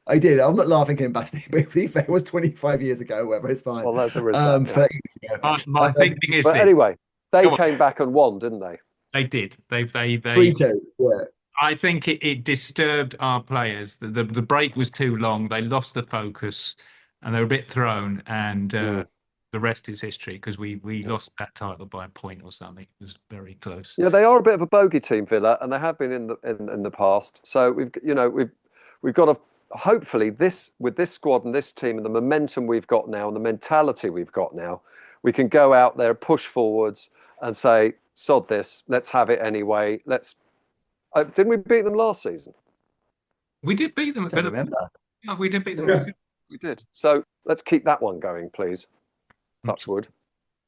B: I did. I'm not laughing at Basti, but to be fair, it was 25 years ago, whatever, it's fine.
D: Well, there is that.
B: 30 years ago.
A: My thinking is
D: But
A: this.
D: anyway, they came back and won, didn't they?
A: They did. They
B: 3-2, yeah.
A: I think it disturbed our players. The break was too long. They lost the focus, and they were a bit thrown. And the rest is history because we lost that title by a point or something. It was very close.
D: Yeah, they are a bit of a bogey team, Villa, and they have been in the past. So we've got to hopefully with this squad and this team and the momentum we've got now and the mentality we've got now, we can go out there, push forwards, and say, sod this, let's have it anyway. Didn't we beat them last season?
A: We did beat them.
B: I don't remember.
A: Yeah, we did beat them.
C: Yeah.
D: We did. So let's keep that one going, please. Touch wood.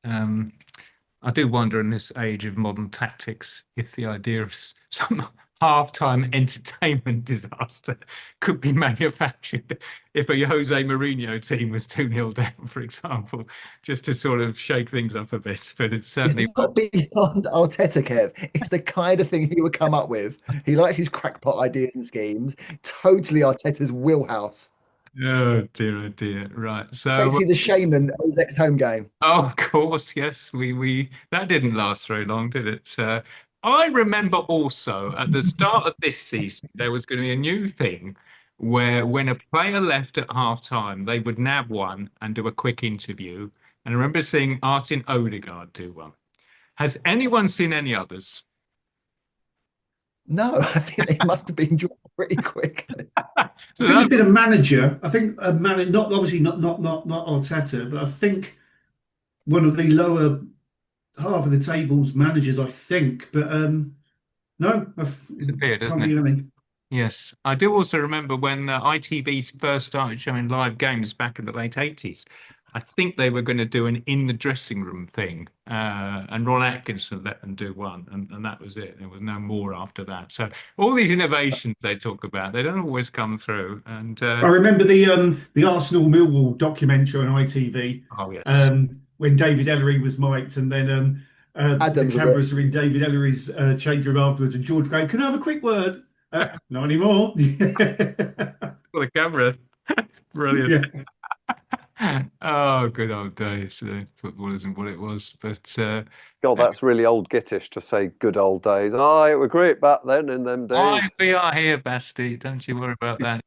A: I do wonder in this age of modern tactics if the idea of some half-time entertainment disaster could be manufactured if a Jose Mourinho team was 2-0 down, for example, just to sort of shake things up a bit. But it's certainly
B: It's not beyond Arteta, Kev. It's the kind of thing he would come up with. He likes his crackpot ideas and schemes. Totally Arteta's wheelhouse.
A: Oh dear. Right. So
B: Basically the Seaman next home game.
A: oh, of course, yes. We that didn't last very long, did it? I remember also at the start of this season, there was going to be a new thing where when a player left at half time, they would nab one and do a quick interview. And I remember seeing Martin Odegaard do one. Has anyone seen any others?
B: No, I think they must have been dropped pretty quickly.
C: I think there's been a manager. I think a manager, not obviously not Arteta, but I think one of the lower half of the table's managers. I think, but no,
A: It appeared,
C: can't
A: doesn't
C: be
A: it?
C: anything.
A: Yes, I do also remember when ITV first started showing live games back in the late 80s. I think they were going to do an in the dressing room thing, and Ron Atkinson let them do one, and that was it. There was no more after that. So all these innovations they talk about, they don't always come through. And
C: I remember the Arsenal Millwall documentary on ITV.
A: oh yes,
C: When David Ellery was mic'd, and then the
B: Adams was
C: cameras were in David Ellery's change room afterwards, and George Graham, can I have a quick word? Not anymore.
A: for the camera, brilliant.
C: Yeah.
A: Oh, good old days. Football isn't what it was, but
D: God, that's really old Gittish to say good old days. Oh, it were great back then in them days.
A: we are here, Basti. Don't you worry about that.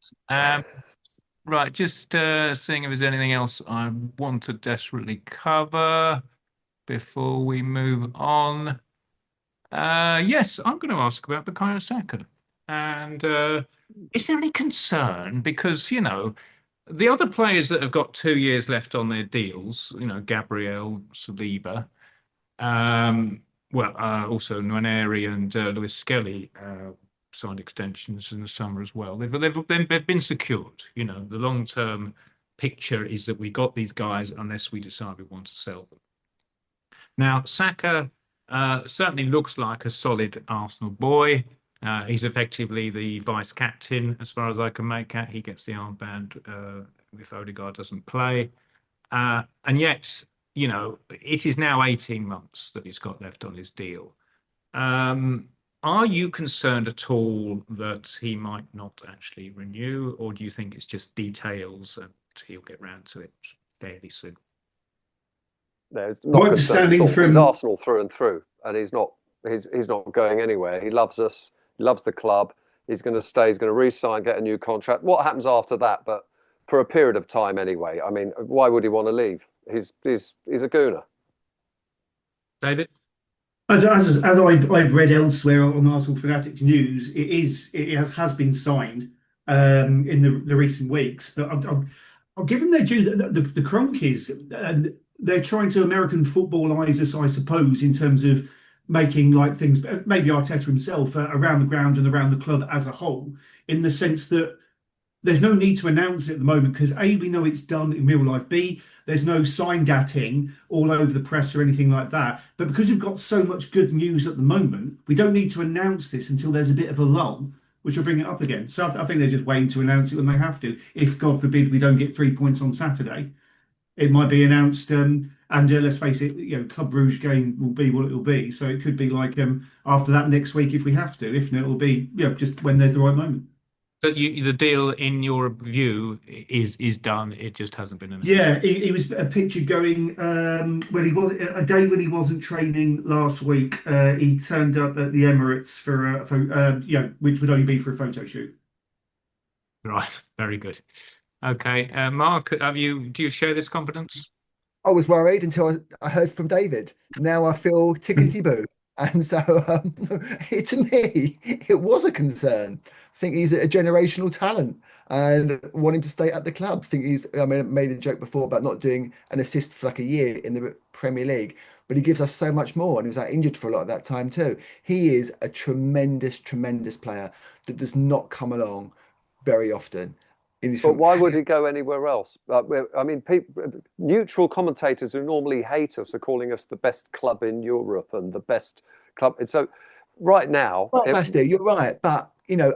A: Right, just seeing if there's anything else I want to desperately cover before we move on. Yes, I'm going to ask about Bukayo Saka. And is there any concern? Because, the other players that have got 2 years left on their deals, Gabriel, Saliba, also Nwaneri and Lewis Skelly signed extensions in the summer as well. They've been secured. The long-term picture is that we got these guys unless we decide we want to sell them. Now, Saka certainly looks like a solid Arsenal boy. He's effectively the vice captain, as far as I can make out. He gets the armband if Odegaard doesn't play. And yet, it is now 18 months that he's got left on his deal. Are you concerned at all that he might not actually renew, or do you think it's just details and he'll get round to it fairly soon?
D: No, it's not
C: My
D: concerned at all.
C: understanding from-
D: He's Arsenal through and through, and he's not going anywhere. He loves us. He loves the club. He's going to stay. He's going to re-sign, get a new contract. What happens after that? But for a period of time anyway. I mean, why would he want to leave? He's a Gooner.
A: David?
C: As I've read elsewhere on Arsenal Fanatics News, it has been signed in the recent weeks. But I'll give them their due. The Cronkies, they're trying to American footballize us, I suppose, in terms of making like things. Maybe Arteta himself around the ground and around the club as a whole, in the sense that there's no need to announce it at the moment because A, we know it's done in real life. B, there's no sign dating all over the press or anything like that. But because we've got so much good news at the moment, we don't need to announce this until there's a bit of a lull, which will bring it up again. So I think they're just waiting to announce it when they have to. If, God forbid, we don't get 3 points on Saturday, it might be announced. And let's face it, Club Brugge game will be what it will be. So it could be like after that next week if we have to. If not, it will be just when there's the right moment.
A: But the deal, in your view, is done. It just hasn't been announced.
C: Yeah, he was pictured going when he was a day when he wasn't training last week. He turned up at the Emirates for which would only be for a photo shoot.
A: Right, very good. Okay, Mark, do you share this confidence?
B: I was worried until I heard from David. Now I feel tickety-boo. And so to me, it was a concern. I think he's a generational talent and want him to stay at the club. I made a joke before about not doing an assist for like a year in the Premier League, but he gives us so much more. And he was injured for a lot of that time too. He is a tremendous, tremendous player that does not come along very often.
D: But why would he go anywhere else? I mean, neutral commentators who normally hate us are calling us the best club in Europe and the best club. And so right now...
B: Well, Basti, you're right. But,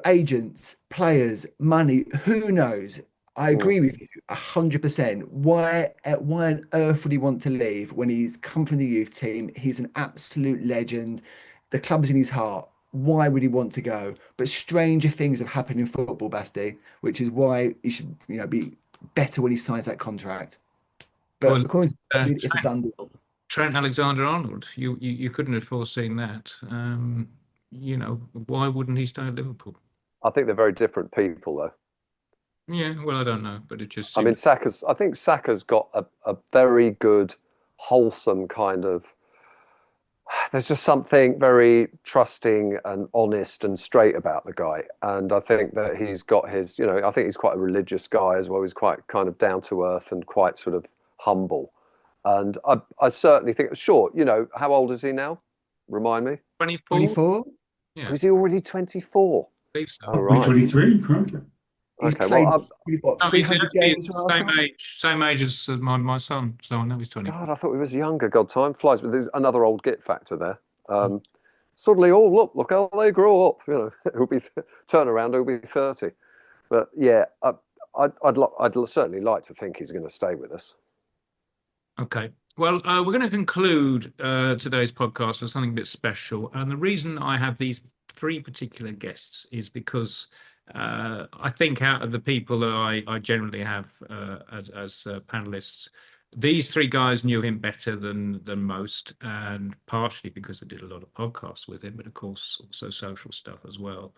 B: agents, players, money, who knows? I agree with you 100%. Why on earth would he want to leave when he's come from the youth team? He's an absolute legend. The club's in his heart. Why would he want to go? But stranger things have happened in football, Basti, which is why he should, be better when he signs that contract. But according to David, it's a done deal.
A: Trent Alexander-Arnold, you couldn't have foreseen that. Why wouldn't he stay at Liverpool?
D: I think they're very different people, though.
A: Yeah, well, I don't know, but it just...
D: I mean, I think Saka's got a very good, wholesome kind of... There's just something very trusting and honest and straight about the guy. And I think that he's got his, I think he's quite a religious guy as well. He's quite kind of down to earth and quite sort of humble. And I certainly think, sure, how old is he now? Remind me.
A: 24?
B: 24?
A: Yeah.
D: Is he already 24?
A: I think so.
D: Oh, right.
C: 23, correct.
B: He's played 300 games for Arsenal.
A: Same age as my son, so I know he's 20.
D: God, I thought he was younger. God, time flies. But there's another old Git factor there. Suddenly, look how they grow up. He'll be turn around. He'll be 30. But yeah, I'd certainly like to think he's going to stay with us.
A: Okay. Well, we're going to conclude today's podcast with something a bit special, and the reason I have these three particular guests is because I think out of the people that I generally have as panelists, these three guys knew him better than most, and partially because I did a lot of podcasts with him, but of course also social stuff as well.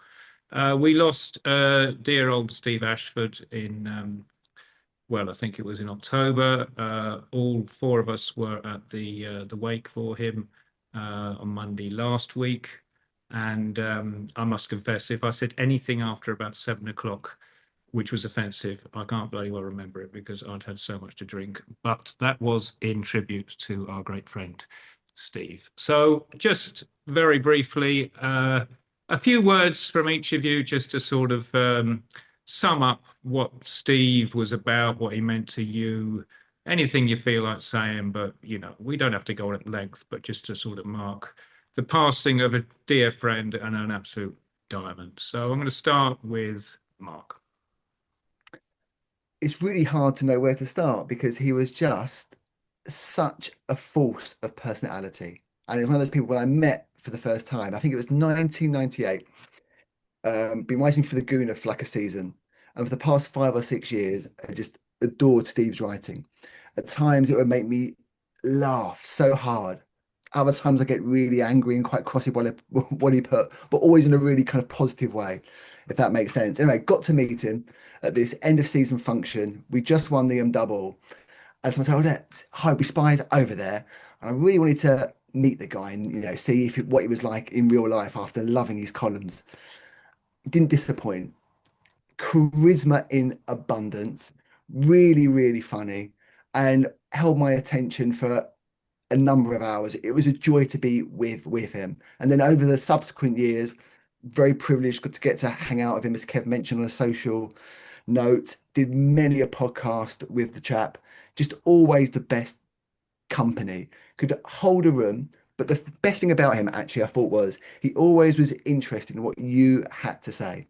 A: We lost dear old Steve Ashford in, I think it was in October. All four of us were at the wake for him on Monday last week. And I must confess, if I said anything after about 7 o'clock, which was offensive, I can't bloody well remember it because I'd had so much to drink. But that was in tribute to our great friend, Steve. So just very briefly, a few words from each of you just to sort of sum up what Steve was about, what he meant to you, anything you feel like saying, but, we don't have to go on at length, but just to sort of mark the passing of a dear friend and an absolute diamond. So I'm going to start with Mark.
B: It's really hard to know where to start because he was just such a force of personality. And he was one of those people when I met for the first time, I think it was 1998, been waiting for the Gooner for like a season. And for the past 5 or 6 years, I just adored Steve's writing. At times it would make me laugh so hard. Other times I get really angry and quite cross with what he put, but always in a really kind of positive way, if that makes sense. Anyway, got to meet him at this end of season function. We just won the double. And so I said, oh, that Highbury Spy's over there. And I really wanted to meet the guy and, see what he was like in real life after loving his columns. Didn't disappoint. Charisma in abundance, really, really funny, and held my attention for a number of hours. It was a joy to be with him. And then over the subsequent years, very privileged to get to hang out with him, as Kev mentioned, on a social note. Did many a podcast with the chap. Just always the best company. Could hold a room. But the best thing about him, actually, I thought was he always was interested in what you had to say.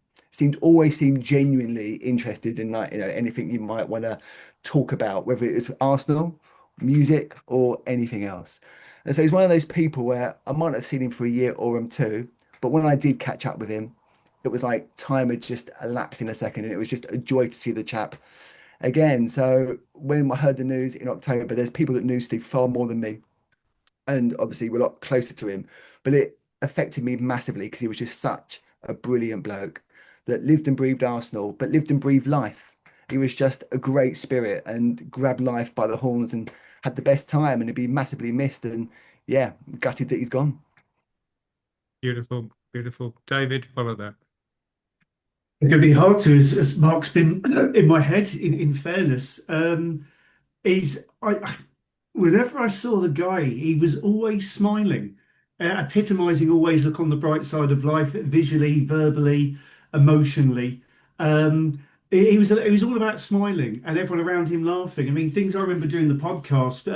B: Always seemed genuinely interested in, like, anything you might want to talk about, whether it was Arsenal, music, or anything else. And so he's one of those people where I might not have seen him for a year or two, but when I did catch up with him, it was like time had just elapsed in a second, and it was just a joy to see the chap again. So when I heard the news in October, there's people that knew Steve far more than me, and obviously we're a lot closer to him, but it affected me massively because he was just such a brilliant bloke that lived and breathed Arsenal, but lived and breathed life. He was just a great spirit and grabbed life by the horns and had the best time, and he'd be massively missed. And yeah, gutted that he's gone.
A: Beautiful, beautiful. David, follow that.
C: It's going to be hard to, as Mark's been in my head, in fairness. Whenever I saw the guy, he was always smiling, epitomizing always look on the bright side of life, visually, verbally, emotionally. He was all about smiling and everyone around him laughing. I mean, things I remember doing the podcast.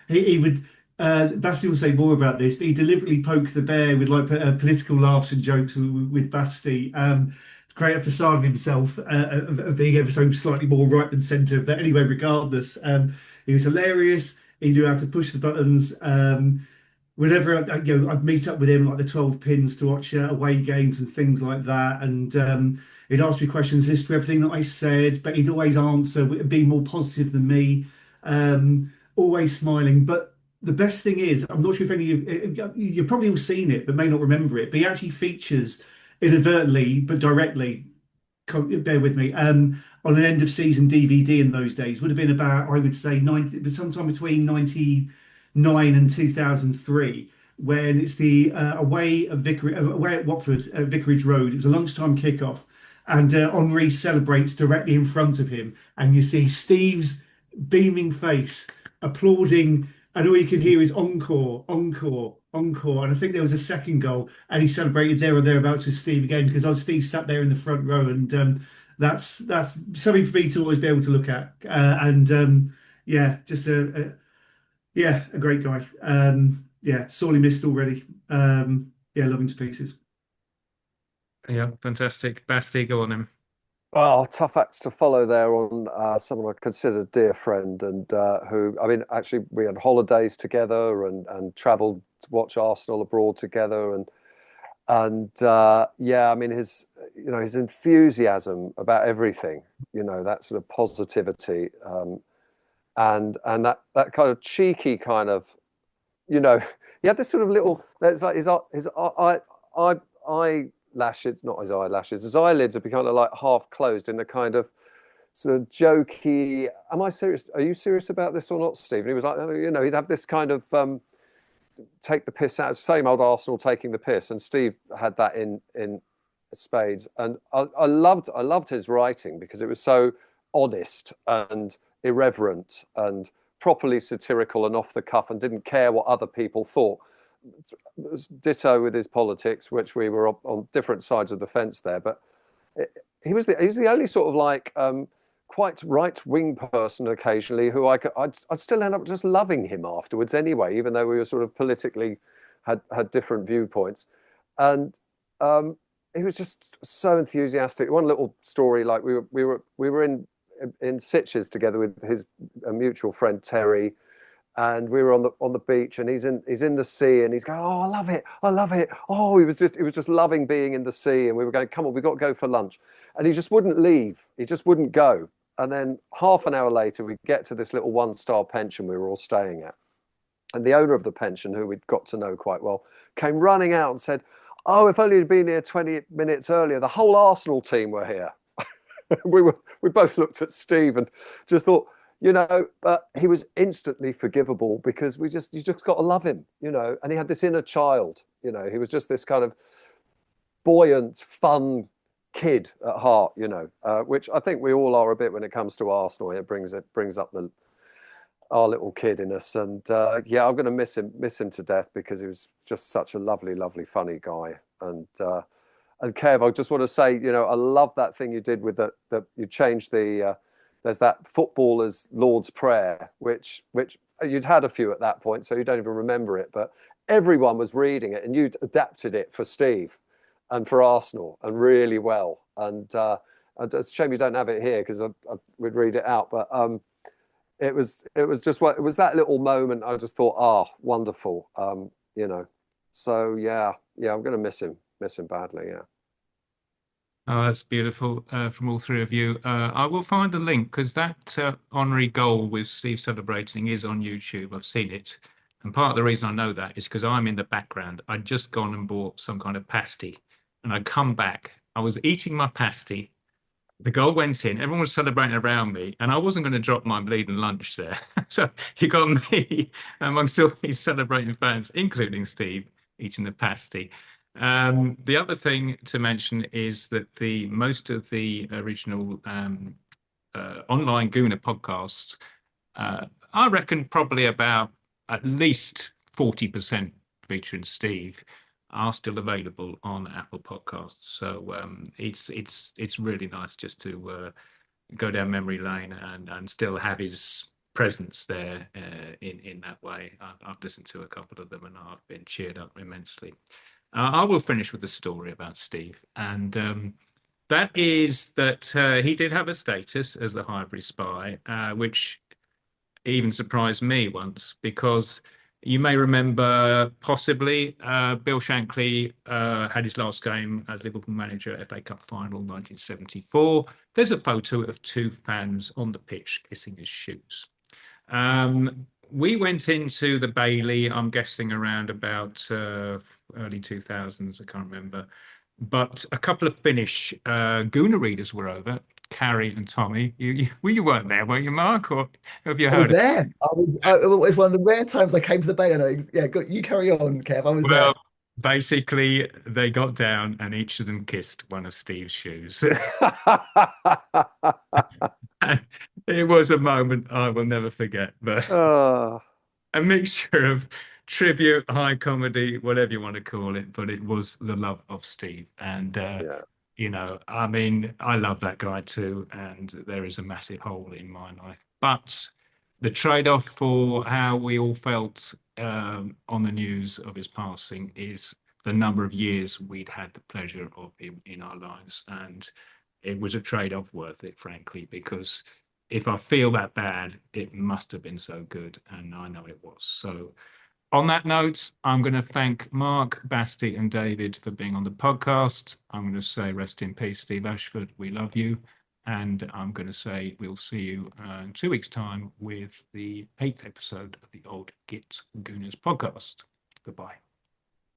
C: He would. Basti will say more about this, but he deliberately poked the bear with like political laughs and jokes with Basti. To create a facade of himself of being ever so slightly more right than centre. But anyway, regardless, he was hilarious. He knew how to push the buttons. Whenever I'd meet up with him like the 12 pins to watch away games and things like that, and he'd ask me questions, list for everything that I said, but he'd always answer, be more positive than me, always smiling. But the best thing is, I'm not sure if any of you've probably all seen it, but may not remember it. But he actually features inadvertently, but directly. Bear with me. On an end of season DVD in those days would have been about, I would say, 90, but sometime between 99 and 2003, when it's the away at Watford at Vicarage Road. It was a lunchtime kickoff, and Henri celebrates directly in front of him, and you see Steve's beaming face applauding, and all you can hear is encore, encore, encore. And I think there was a second goal, and he celebrated there or thereabouts with Steve again, because Steve sat there in the front row, and that's something for me to always be able to look at. Yeah, just a great guy. Yeah, sorely missed already. Yeah, love him to pieces.
A: Yeah, fantastic. Basti, go on him.
D: Oh, tough acts to follow there on someone I consider a dear friend, and who, I mean, actually we had holidays together and travelled to watch Arsenal abroad together, and yeah, I mean his enthusiasm about everything, that sort of positivity, and that kind of cheeky kind of, he had this sort of little, it's like his eyelashes, not his eyelashes, his eyelids would be kind of like half closed in a kind of sort of jokey, am I serious? Are you serious about this or not, Steve? And he was like, he'd have this kind of take the piss out, same old Arsenal taking the piss. And Steve had that in spades. And I loved his writing because it was so honest and irreverent and properly satirical and off the cuff, and didn't care what other people thought. Ditto with his politics, which we were on different sides of the fence there. But he's the only sort of like quite right-wing person occasionally who I'd still end up just loving him afterwards anyway, even though we were sort of politically had different viewpoints. And he was just so enthusiastic. One little story, like we were in Sitges together with his mutual friend Terry, and we were on the beach, and he's in the sea, and he's going, oh, I love it. Oh, he was just loving being in the sea, and we were going, come on, we've got to go for lunch, and he just wouldn't leave, he just wouldn't go. And then half an hour later, we get to this little one-star pension we were all staying at, And the owner of the pension, who we'd got to know quite well, came running out and said, "Oh, if only you'd been here 20 minutes earlier, the whole Arsenal team were here." We both looked at Steve and just thought, but he was instantly forgivable, because you just got to love him, and he had this inner child, he was just this kind of buoyant, fun kid at heart, which I think we all are a bit when it comes to Arsenal. It brings up our little kid in us, and I'm going to miss him to death, because he was just such a lovely, funny guy. And Kev, I just want to say, I love that thing you did with that you changed there's that footballer's Lord's Prayer, which you'd had a few at that point, so you don't even remember it, but everyone was reading it, and you'd adapted it for Steve and for Arsenal, and really well. And it's a shame you don't have it here, because I would read it out, but it was that little moment. I just thought, wonderful, So I'm going to miss him badly. Yeah.
A: Oh, that's beautiful from all three of you. I will find the link, because that honorary goal with Steve celebrating is on YouTube. I've seen it. And part of the reason I know that is because I'm in the background. I'd just gone and bought some kind of pasty, and I'd come back. I was eating my pasty. The goal went in. Everyone was celebrating around me, and I wasn't going to drop my bleeding lunch there. So you got me amongst all these celebrating fans, including Steve, eating the pasty. The other thing to mention is that most of the original online Gooner podcasts, I reckon probably about at least 40% featuring Steve, are still available on Apple Podcasts. So it's really nice just to go down memory lane and still have his presence there in that way. I've listened to a couple of them, and I've been cheered up immensely. I will finish with a story about Steve, and that is that he did have a status as the Highbury Spy, which even surprised me once, because you may remember possibly Bill Shankly had his last game as Liverpool manager, FA Cup final 1974. There's a photo of two fans on the pitch kissing his shoes. We went into the Bailey, I'm guessing around about early 2000s, I can't remember. But a couple of Finnish Gooner readers were over, Carrie and Tommy. You weren't there, were you, Mark? Or have you
B: I was
A: heard of it?
B: there. It was one of the rare times I came to the Bay. And you carry on, Kev. I was there.
A: Well, basically, they got down and each of them kissed one of Steve's shoes. It was a moment I will never forget, but
D: Oh,
A: a mixture of tribute, high comedy, whatever you want to call it, but it was the love of Steve. And,
D: yeah.
A: I mean, I love that guy too, and there is a massive hole in my life. But the trade-off for how we all felt on the news of his passing is the number of years we'd had the pleasure of him in our lives. And it was a trade-off worth it, frankly, because if I feel that bad, it must have been so good, and I know it was. So on that note, I'm going to thank Marc, Basti, and David for being on the podcast. I'm going to say rest in peace, Steve Ashford. We love you. And I'm going to say we'll see you in 2 weeks' time with the 8th episode of the old Git Gooners podcast. Goodbye.